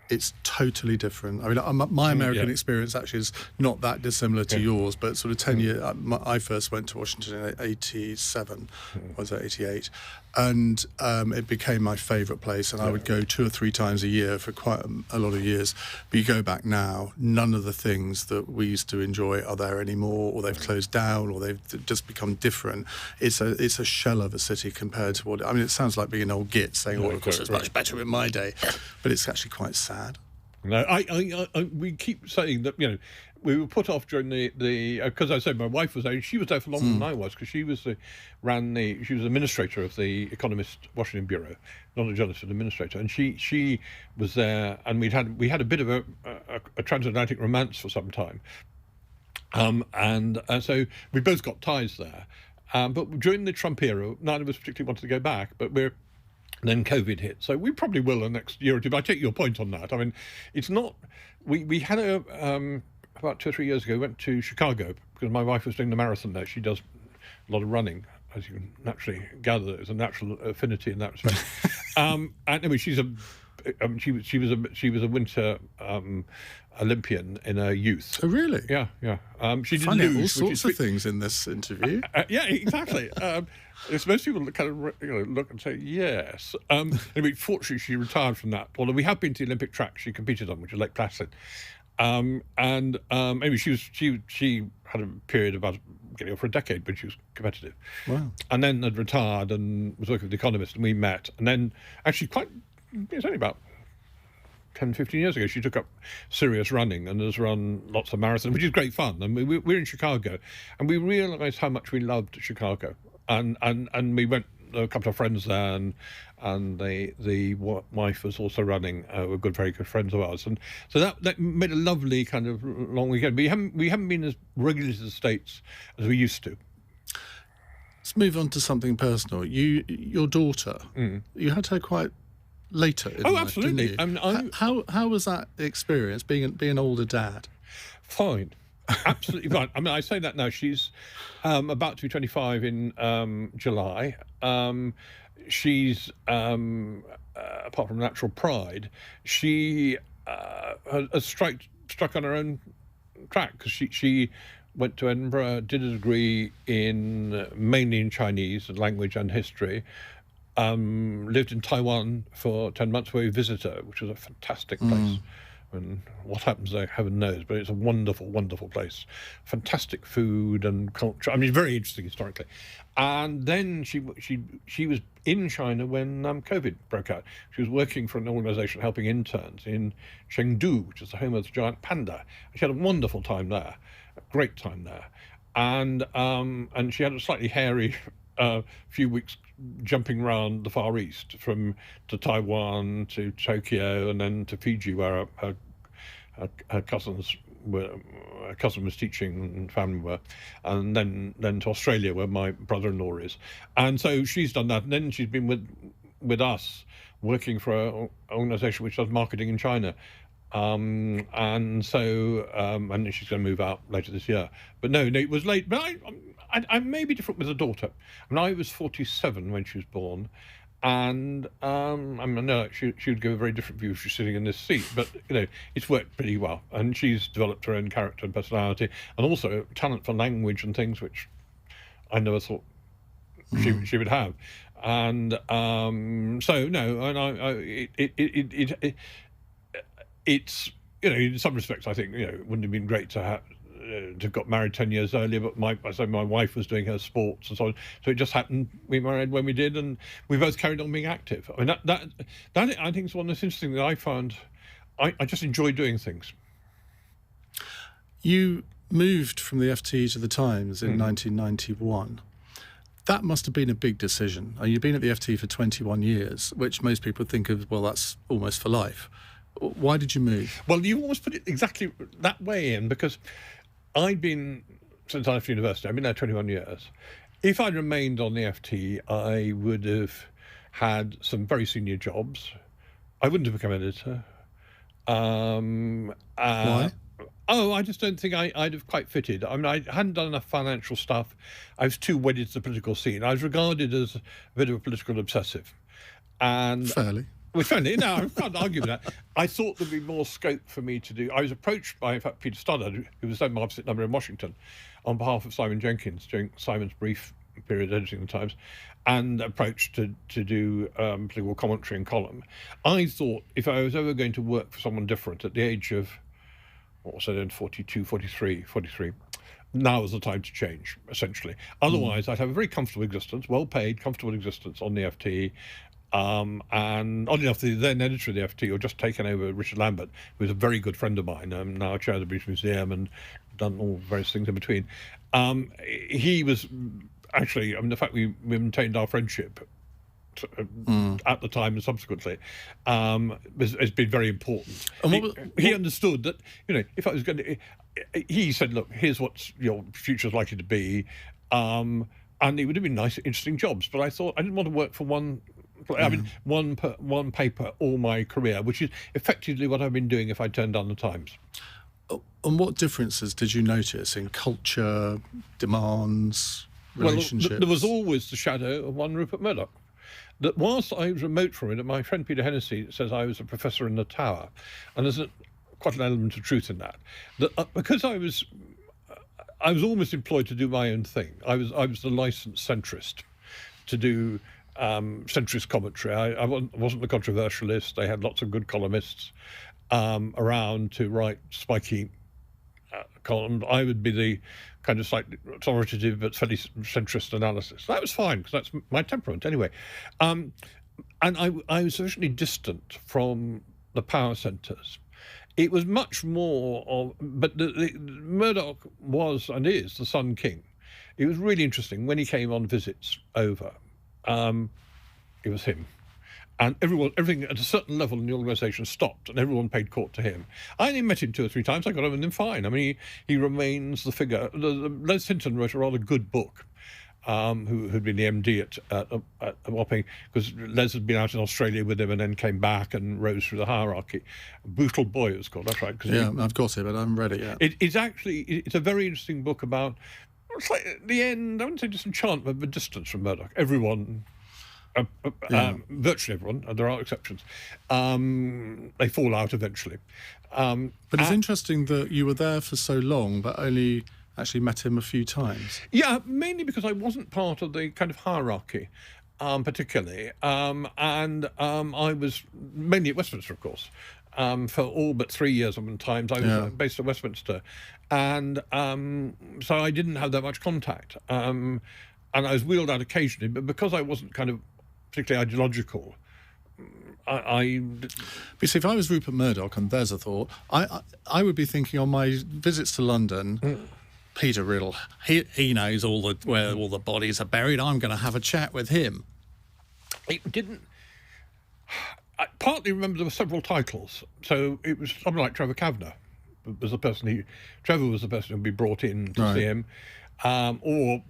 It's totally different. I mean, my American experience actually is not that dissimilar to yours, but sort of 10 years. I first went to Washington in 87, was it 88? And it became my favourite place, and I would go 2 or 3 times a year for quite a lot of years. But you go back now, none of the things that we used to enjoy are there anymore, or they've closed down, or they've just become different. It's a shell of a city compared to what... I mean, it sounds like being an old git saying, of course, it's much better in my day. But it's actually quite sad. No, we keep saying that, we were put off during the because I said my wife was there. She was there for longer than I was, because she was she was administrator of the Economist Washington bureau, not a journalist, an administrator, and she was there, and we had a bit of a transatlantic romance for some time, and so we both got ties there, but during the Trump era, neither of us particularly wanted to go back, but then COVID hit, so we probably will the next year or two. But I take your point on that. I mean, it's not. We had about 2 or 3 years ago, we went to Chicago because my wife was doing the marathon there. She does a lot of running, as you can naturally gather. There's a natural affinity in that respect. And anyway, she was a winter Olympian in her youth. Oh, really? Yeah. She did Finding lose, all sorts of things in this interview. Yeah, exactly. It's most people that kind of look and say yes. Anyway, fortunately, she retired from that. Although we have been to the Olympic track she competed on, which is Lake Placid. Anyway, she had a period about getting over a decade when she was competitive. Wow. And then had retired and was working with The Economist, and we met. And then actually it's only about 10, 15 years ago, she took up serious running and has run lots of marathons, which is great fun. And we're in Chicago, and we realised how much we loved Chicago. And we went, a couple of friends there, and the wife was also running. We're very good friends of ours, and so that made a lovely kind of long weekend. But we haven't been as regularly to the States as we used to. Let's move on to something personal. Your daughter, you had her quite later in life, absolutely. didn't you? How was that experience being an older dad? Fine. Absolutely fine. I mean, I say that now. She's about to be 25 in July. she's apart from natural pride, she has struck on her own track, because she went to Edinburgh, did a degree mainly in Chinese language and history, lived in Taiwan for 10 months where we visited her, which was a fantastic place. And what happens there, heaven knows, but it's a wonderful, wonderful place. Fantastic food and culture. I mean, very interesting historically. And then she was in China when COVID broke out. She was working for an organisation helping interns in Chengdu, which is the home of the giant panda. She had a wonderful time there, a great time there. And she had a slightly hairy few weeks jumping around the Far East, to Taiwan, to Tokyo, and then to Fiji, where her cousins were. Her cousin was teaching and family were, and then to Australia, where my brother-in-law is. And so she's done that, and then she's been with us, working for an organisation which does marketing in China. And so and she's going to move out later this year. But no, it was late. But I may be different with a daughter. I mean, I was 47 when she was born, and I mean, no, she would give a very different view if she's sitting in this seat. But it's worked pretty well, and she's developed her own character and personality, and also talent for language and things which I never thought she would have. And so no, and it's in some respects I think it wouldn't have been great to have got married 10 years earlier, but my wife was doing her sports and so on, so it just happened we married when we did, and we both carried on being active. I mean, that I think is one that's interesting that I found. I just enjoy doing things. You moved from the FT to the Times in 1991. That must have been a big decision. You've been at the FT for 21 years, which most people think of, well, that's almost for life. Why did you move? Well, you almost put it exactly that way, Ian, because I'd been, since I left university, I've been there 21 years. If I'd remained on the FT, I would have had some very senior jobs. I wouldn't have become editor. Why? Oh, I just don't think I'd have quite fitted. I mean, I hadn't done enough financial stuff. I was too wedded to the political scene. I was regarded as a bit of a political obsessive. And fairly. Well, fairly. No, I can't argue with that. I thought there'd be more scope for me to do. I was approached by, in fact, Peter Riddell, who was then my opposite number in Washington, on behalf of Simon Jenkins during Simon's brief period editing the Times, and approached to do political commentary and column. I thought if I was ever going to work for someone different at the age of, what was I then, 42, 43, now is the time to change, essentially. Otherwise, I'd have a very comfortable existence, well-paid, comfortable existence on the FT. And oddly enough, the then editor of the FT, or just taken over, Richard Lambert, who was a very good friend of mine, now chair of the British Museum and done all various things in between. He was actually, I mean, the fact we maintained our friendship at the time and subsequently has been very important. And he understood that, if I was going to, he said, look, here's what your future's likely to be, and it would have been nice, interesting jobs. But I thought I didn't want to work for one paper all my career, which is effectively what I've been doing if I turned down the Times. And what differences did you notice in culture, demands, relationships? Well, there was always the shadow of one Rupert Murdoch. That whilst I was remote from it, my friend Peter Hennessy says I was a professor in the Tower, and there's quite an element of truth in that. Because I was almost employed to do my own thing. I was the licensed centrist to do centrist commentary. I wasn't the controversialist. They had lots of good columnists around to write spiky columns. I would be the kind of slightly authoritative but fairly centrist analysis. That was fine, because that's my temperament anyway. And I was sufficiently distant from the power centres. It was much more of, but Murdoch was and is the Sun King. It was really interesting when he came on visits over. It was him. And everything at a certain level in the organisation stopped, and everyone paid court to him. I only met him 2 or 3 times. I got on with him fine. I mean, he remains the figure. Les Hinton wrote a rather good book, who'd been the MD at Wapping, because Les had been out in Australia with him and then came back and rose through the hierarchy. Brutal Boy, it was called. That's right. Yeah, I've got it, but I haven't read it yet. It's a very interesting book about, it's like the end, I wouldn't say disenchantment, but distance from Murdoch. Everyone virtually everyone, and there are exceptions, they fall out eventually. But it's interesting that you were there for so long, but only actually met him a few times. Yeah, mainly because I wasn't part of the kind of hierarchy, particularly, and I was mainly at Westminster, of course, for all but 3 years of times. I was based at Westminster, and so I didn't have that much contact. And I was wheeled out occasionally, but because I wasn't kind of particularly ideological, You see, if I was Rupert Murdoch, and there's a thought, I would be thinking on my visits to London, Peter Riddell, he knows where all the bodies are buried. I'm going to have a chat with him. It didn't. I partly remember there were several titles, so it was something like Trevor Kavanagh was the person Trevor was the person who'd be brought in to see him, or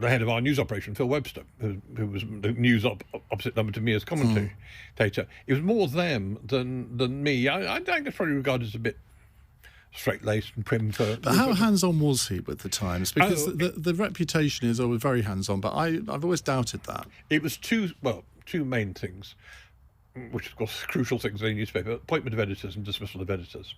the head of our news operation, Phil Webster, who was the news opposite number to me as commentator. It was more them than me. I think it's probably regarded as a bit straight-laced and prim for... But how hands-on was he with the Times? Because the reputation is always very hands-on, but I've always doubted that. It was two main things, which of course are crucial things in a newspaper: appointment of editors and dismissal of editors.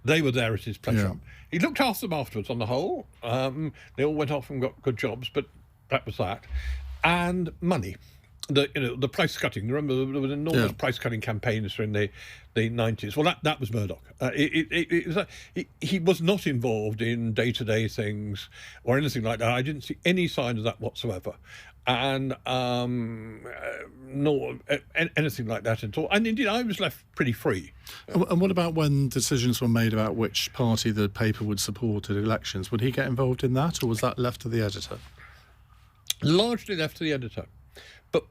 They were there at his pleasure. Yeah. He looked after them afterwards on the whole. They all went off and got good jobs, but that was that. And money. The price cutting. Remember, there was an enormous price cutting campaigns during the 90s. Well, that was Murdoch. He was not involved in day-to-day things or anything like that. I didn't see any sign of that whatsoever, and nor anything like that at all. And indeed, I was left pretty free. And what about when decisions were made about which party the paper would support at elections? Would he get involved in that, or was that left to the editor? Largely left to the editor.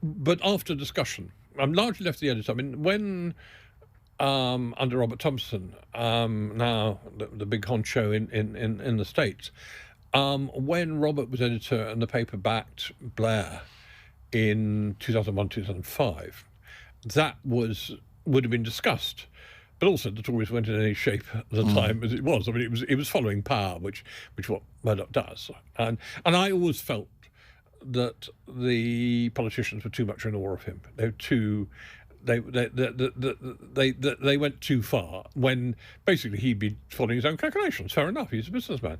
But after discussion, I'm largely left to the editor. I mean, when under Robert Thompson, now the big honcho in the States, when Robert was editor and the paper backed Blair in 2001, 2005, that would have been discussed. But also the Tories weren't in any shape at the time as it was. I mean, it was following power, which what Murdoch does, and I always felt that the politicians were too much in awe of him. They were too. They went too far when basically he'd be following his own calculations. Fair enough, he's a businessman.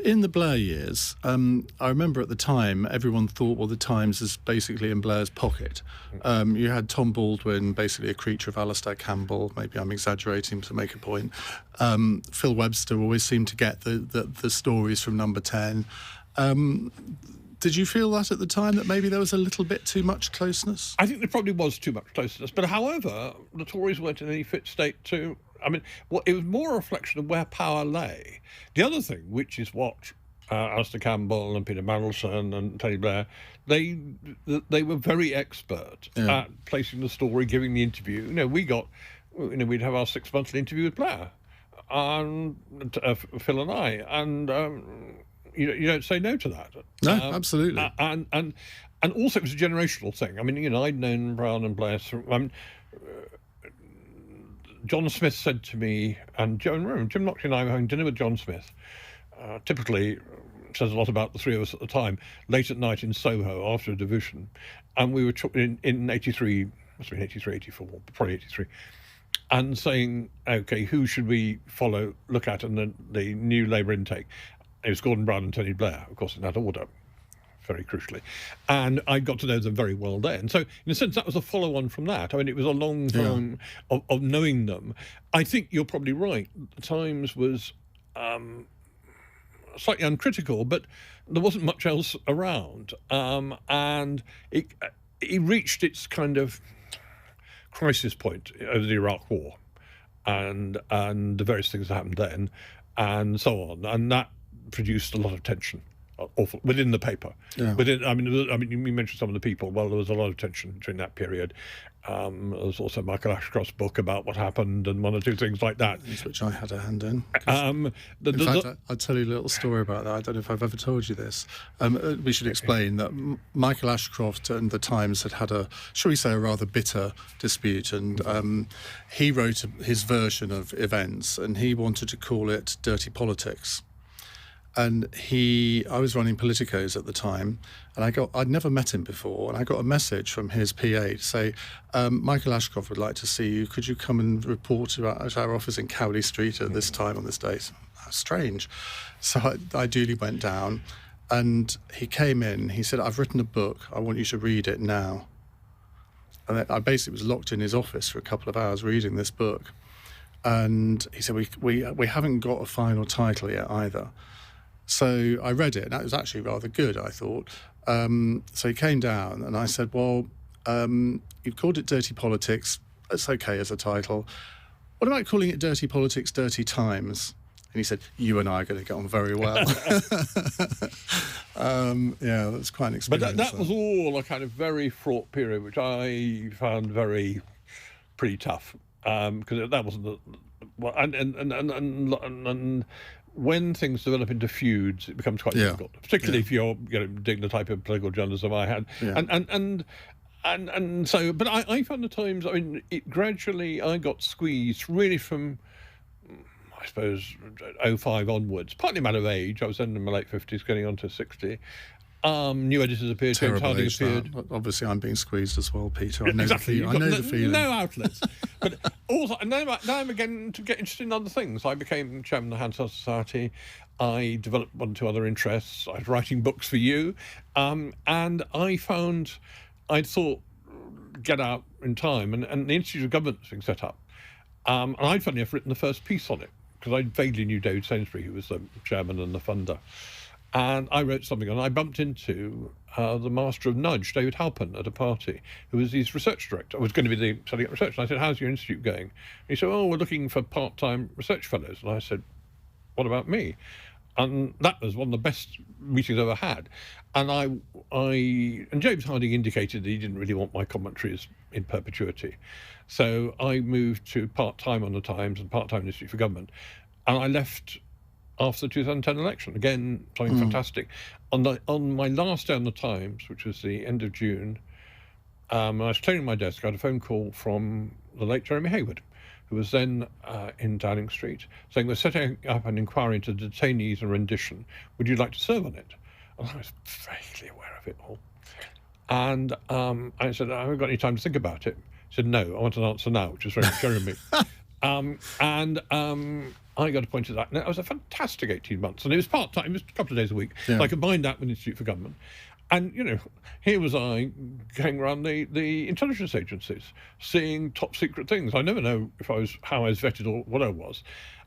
In the Blair years, I remember at the time everyone thought, well, the Times is basically in Blair's pocket. You had Tom Baldwin, basically a creature of Alastair Campbell. Maybe I'm exaggerating to make a point. Phil Webster always seemed to get the stories from Number 10. Did you feel that at the time, that maybe there was a little bit too much closeness? I think there probably was too much closeness. But however, the Tories weren't in any fit state to... I mean, it was more a reflection of where power lay. The other thing, which is what Alastair Campbell and Peter Mandelson and Tony Blair, they were very expert at placing the story, giving the interview. We'd have our 6-monthly interview with Blair, and Phil and I, and... You don't say no to that. No, absolutely. And also it was a generational thing. I mean, I'd known Brown and Blair through... John Smith said to me, and Jim Nochley and I were having dinner with John Smith, typically says a lot about the three of us at the time, late at night in Soho after a division, and we were in 83, must have been 83, 84, probably 83, and saying, OK, who should we look at in the new Labour intake? It was Gordon Brown and Tony Blair, of course, in that order, very crucially. And I got to know them very well then. So, in a sense, that was a follow-on from that. I mean, it was a long time of knowing them. I think you're probably right. The Times was slightly uncritical, but there wasn't much else around. And it reached its kind of crisis point over the Iraq War and the various things that happened then, and so on. And that produced a lot of tension, within the paper. Yeah. I mean, you mentioned some of the people. Well, there was a lot of tension during that period. There was also Michael Ashcroft's book about what happened, and one or two things like that, which I had a hand in. In fact, I'll tell you a little story about that. I don't know if I've ever told you this. We should explain that Michael Ashcroft and the Times had a, shall we say, a rather bitter dispute, and he wrote his version of events, and he wanted to call it Dirty Politics. And I was running Politicos at the time, and I'd never met him before, and I got a message from his PA to say, Michael Ashcroft would like to see you. Could you come and report at our office in Cowley Street at this time on this date? How strange. So I duly went down, and he came in. He said, I've written a book. I want you to read it now. And I basically was locked in his office for a couple of hours reading this book. And he said, we haven't got a final title yet either. So I read it, and that was actually rather good, I thought. So he came down, and I said, well, you've called it Dirty Politics. That's okay as a title. What about calling it Dirty Politics, Dirty Times? And he said, you and I are going to get on very well. Yeah, that's quite an experience. But that was all a kind of very fraught period, which I found pretty tough, because that wasn't and when things develop into feuds, it becomes quite difficult, particularly if you're doing the type of political journalism I had. And so, but I found the Times, I mean, gradually I got squeezed really from, I suppose, 05 onwards, partly a matter of age. I was then in my late 50s, getting on to 60. New editors appeared, James Harding appeared. Obviously, I'm being squeezed as well, Peter. I know the feeling. No outlets. But also, now I'm again to get interested in other things. I became chairman of the Hansard Society. I developed one or two other interests. I was writing books for you. And I found, I thought, get out in time. And the Institute of Government was being set up. And I'd funnily enough written the first piece on it, because I vaguely knew David Sainsbury, who was the chairman and the funder. And I wrote something, and I bumped into the master of Nudge, David Halpin, at a party, who was his research director. I was going to be the setting up research. And I said, how's your institute going? And he said, oh, we're looking for part-time research fellows. And I said, what about me? And that was one of the best meetings I ever had. And and James Harding indicated that he didn't really want my commentaries in perpetuity. So I moved to part-time on the Times and part-time in the Institute for Government. And I left after the 2010 election. Again, something fantastic. On my last day on the Times, which was the end of June, I was clearing my desk. I had a phone call from the late Jeremy Hayward, who was then in Downing Street, saying, we're setting up an inquiry into detainees and rendition. Would you like to serve on it? And I was vaguely aware of it all. And I said, I haven't got any time to think about it. He said, no, I want an answer now, which was very Jeremy. I got appointed that. And it was a fantastic 18 months. And it was part-time. It was a couple of days a week. Yeah. So I combined that with the Institute for Government. And, here was I going around the intelligence agencies, seeing top-secret things. I never know how I was vetted or what I was.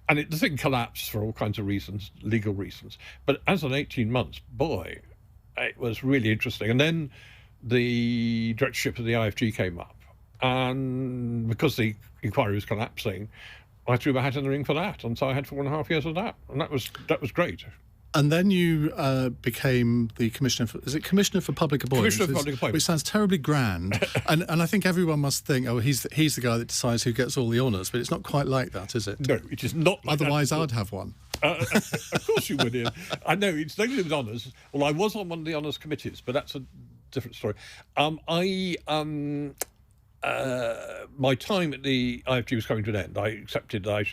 And the thing collapsed for all kinds of reasons, legal reasons. But as an 18 months, boy, it was really interesting. And then the directorship of the IFG came up. And because the inquiry was collapsing, I threw my hat in the ring for that. And so I had 4.5 years of that. And that was great. And then you became the Commissioner for Public Appointments? Commissioner for Public Appointments. Which sounds terribly grand. and I think everyone must think, oh, he's the guy that decides who gets all the honours. But it's not quite like that, is it? No, it is not like Otherwise, that. I'd have one. Of course you would, Ian. I know, it's nothing to do with honours. Well, I was on one of the honours committees, but that's a different story. My time at the IFG was coming to an end. I accepted that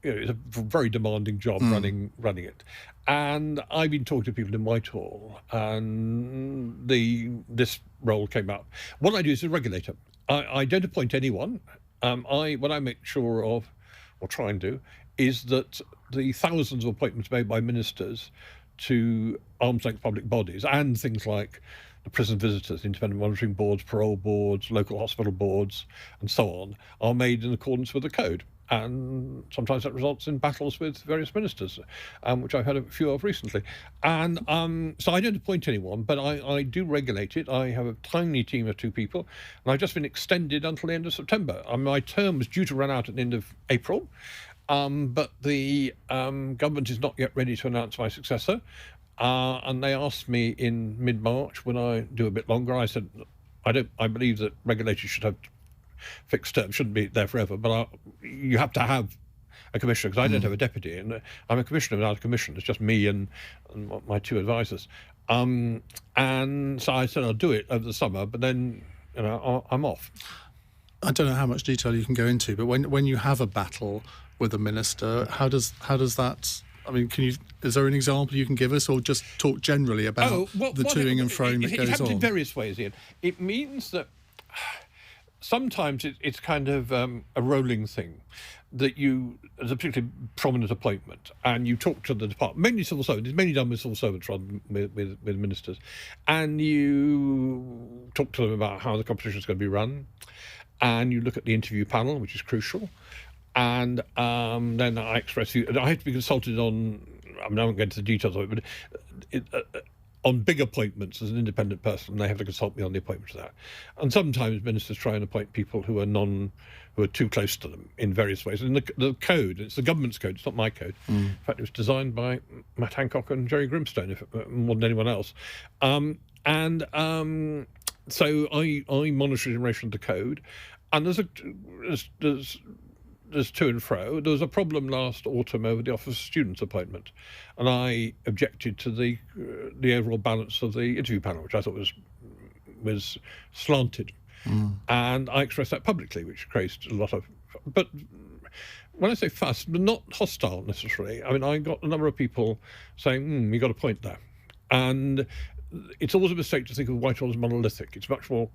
it was a very demanding job running it. And I've been talking to people in Whitehall, and this role came up. What I do is a regulator. I don't appoint anyone. What I make sure of, or try and do, is that the thousands of appointments made by ministers to arm's length public bodies and things like the prison visitors, independent monitoring boards, parole boards, local hospital boards, and so on, are made in accordance with the code. And sometimes that results in battles with various ministers, which I've had a few of recently. And so I don't appoint anyone, but I do regulate it. I have a tiny team of 2 people, and I've just been extended until the end of September. My term was due to run out at the end of April, but the government is not yet ready to announce my successor. And they asked me in mid-March, when I do a bit longer. I said, I believe that regulators should have fixed term, shouldn't be there forever, but you have to have a commissioner, because I don't have a deputy, and I'm a commissioner without a commission. It's just me and my 2 advisors. And so I said I'll do it over the summer, but then I'm off. I don't know how much detail you can go into, but when you have a battle with a minister, how does that I mean, is there an example you can give us, or just talk generally about the toing and froing that goes on? It happens in various ways, Ian. It means that sometimes it's kind of a rolling thing, that there's a particularly prominent appointment, and you talk to the department, mainly civil servants. It's mainly done with civil servants rather than with ministers, and you talk to them about how the competition is going to be run, and you look at the interview panel, which is crucial. And then I express you. I have to be consulted on. I mean, I won't get into the details of it, but on big appointments, as an independent person, they have to consult me on the appointment of that. And sometimes ministers try and appoint people who are too close to them in various ways. And the code, it's the government's code. It's not my code. In fact, it was designed by Matt Hancock and Jerry Grimstone, more than anyone else. So I monitor it in relation to the code, and there's to and fro. There was a problem last autumn over the Office of Students appointment, and I objected to the overall balance of the interview panel, which I thought was slanted. And I expressed that publicly, which created a lot of... But when I say fuss, but not hostile necessarily. I mean, I got a number of people saying, you got a point there. And it's always a mistake to think of Whitehall as monolithic. It's much more...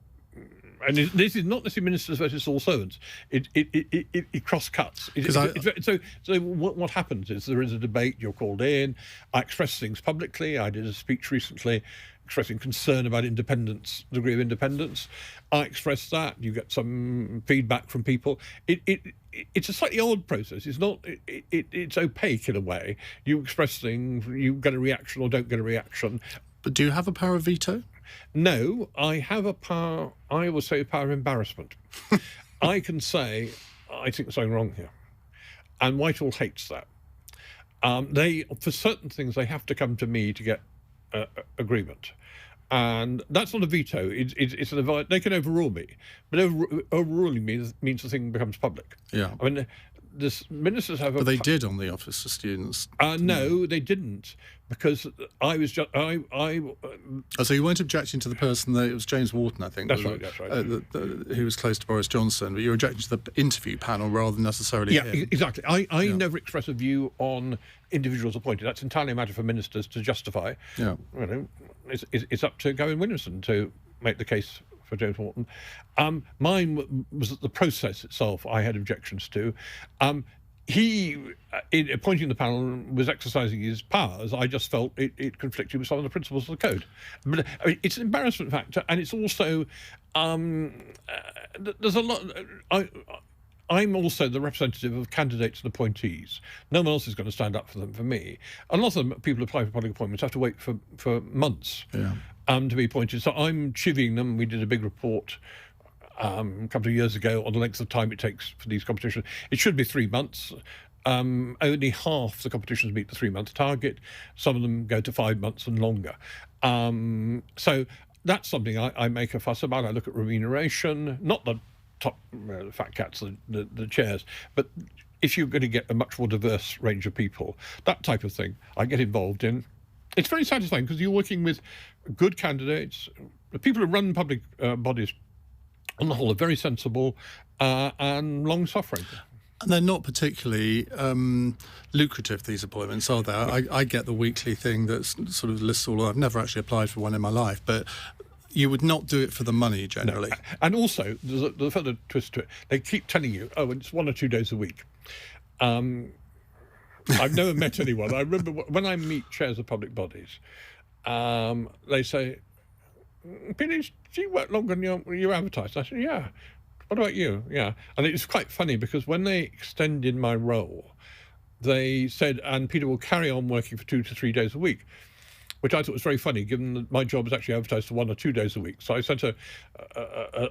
And this is not necessarily ministers versus all servants. It cross-cuts. So what happens is there is a debate, you're called in, I express things publicly. I did a speech recently expressing concern about independence, degree of independence. I express that, you get some feedback from people. It's a slightly odd process. It's not, it's opaque in a way. You express things, you get a reaction or don't get a reaction. But do you have a power of veto? No, I have a power, I will say a power of embarrassment. I can say, I think there's something wrong here. And Whitehall hates that. For certain things, they have to come to me to get agreement. And that's not a veto. It's an advice. They can overrule me. But overruling means the thing becomes public. Yeah. I mean, ministers have... But they did on the Office of Students. No, they didn't, because I was just... So you weren't objecting to the person it was James Wharton, I think. That's right. Who was close to Boris Johnson, but you were objecting to the interview panel rather than necessarily him. Exactly. I never express a view on individuals appointed. That's entirely a matter for ministers to justify. Yeah. You know, it's up to Gavin Williamson to make the case for James Wharton. Mine was the process itself I had objections to. He, in appointing the panel, was exercising his powers. I just felt it conflicted with some of the principles of the code. But I mean, it's an embarrassment factor, and it's also there's a lot. I'm also the representative of candidates and appointees. No one else is going to stand up for them for me. A lot of them, people applying for public appointments have to wait for months to be appointed. So I'm chivying them. We did a big report a couple of years ago on the length of time it takes for these competitions. It should be 3 months. Only half the competitions meet the 3-month target. Some of them go to 5 months and longer. So that's something I make a fuss about. I look at remuneration, not the top fat cats, the chairs, but if you're going to get a much more diverse range of people, that type of thing I get involved in. It's very satisfying because you're working with good candidates. The people who run public bodies on the whole are very sensible and long-suffering. And they're not particularly lucrative, these appointments, are they? I get the weekly thing that sort of lists all. I've never actually applied for one in my life, but you would not do it for the money generally. No. And also, there's a further twist to it. They keep telling you, it's 1 or 2 days a week. I've never met anyone. I remember when I meet chairs of public bodies, they say, Peter, do you work longer than you advertised? I said, yeah. What about you? Yeah. And it's quite funny because when they extended my role, they said, and Peter will carry on working for 2 to 3 days a week, which I thought was very funny, given that my job is actually advertised for 1 or 2 days a week. So I sent a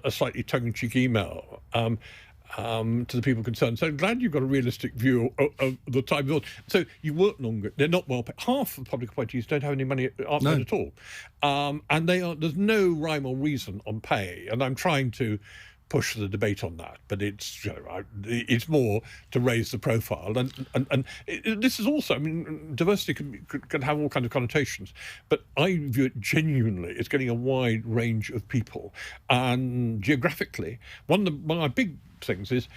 slightly tongue-in-cheek email to the people concerned. So I'm glad you've got a realistic view of the time. So you work longer. They're not well paid. Half of the public appointees don't have any money, aren't paid at all. And there's no rhyme or reason on pay. And I'm trying to push the debate on that, but it's more to raise the profile. And this is also, I mean, diversity can have all kinds of connotations, but I view it genuinely. It's getting a wide range of people. And geographically, one of my big things is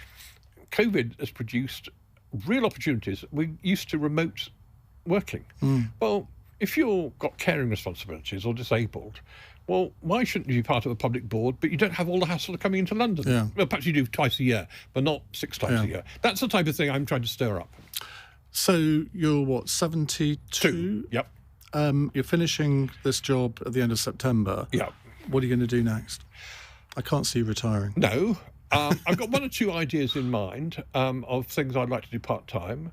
COVID has produced real opportunities. We're used to remote working. Well, if you've got caring responsibilities or disabled, well, why shouldn't you be part of a public board, but you don't have all the hassle of coming into London? Yeah. Well, perhaps you do twice a year, but not 6 times a year. That's the type of thing I'm trying to stir up. So you're, what, 72? Yep. You're finishing this job at the end of September. Yep. What are you going to do next? I can't see you retiring. No. I've got 1 or 2 ideas in mind of things I'd like to do part-time.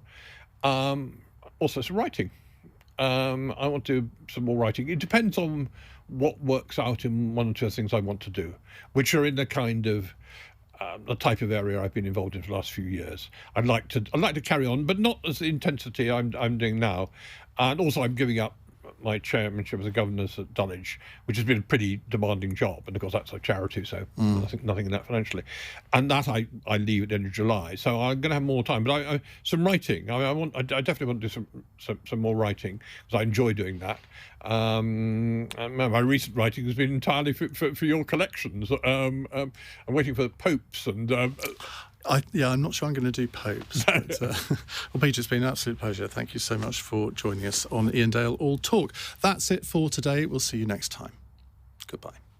Also, some writing. I want to do some more writing. It depends on what works out in 1 or 2 things I want to do, which are in the kind of the type of area I've been involved in for the last few years. I'd like to carry on, but not as the intensity I'm doing now. And also, I'm giving up my chairmanship of the governors at Dulwich, which has been a pretty demanding job, and of course that's a charity, so nothing in that financially. And that I leave at the end of July, so I'm going to have more time. But some writing. I definitely want to do some more writing because I enjoy doing that. And my recent writing has been entirely for your collections. I'm waiting for popes and. I'm not sure I'm going to do popes. But, well, Peter, it's been an absolute pleasure. Thank you so much for joining us on Iain Dale All Talk. That's it for today. We'll see you next time. Goodbye.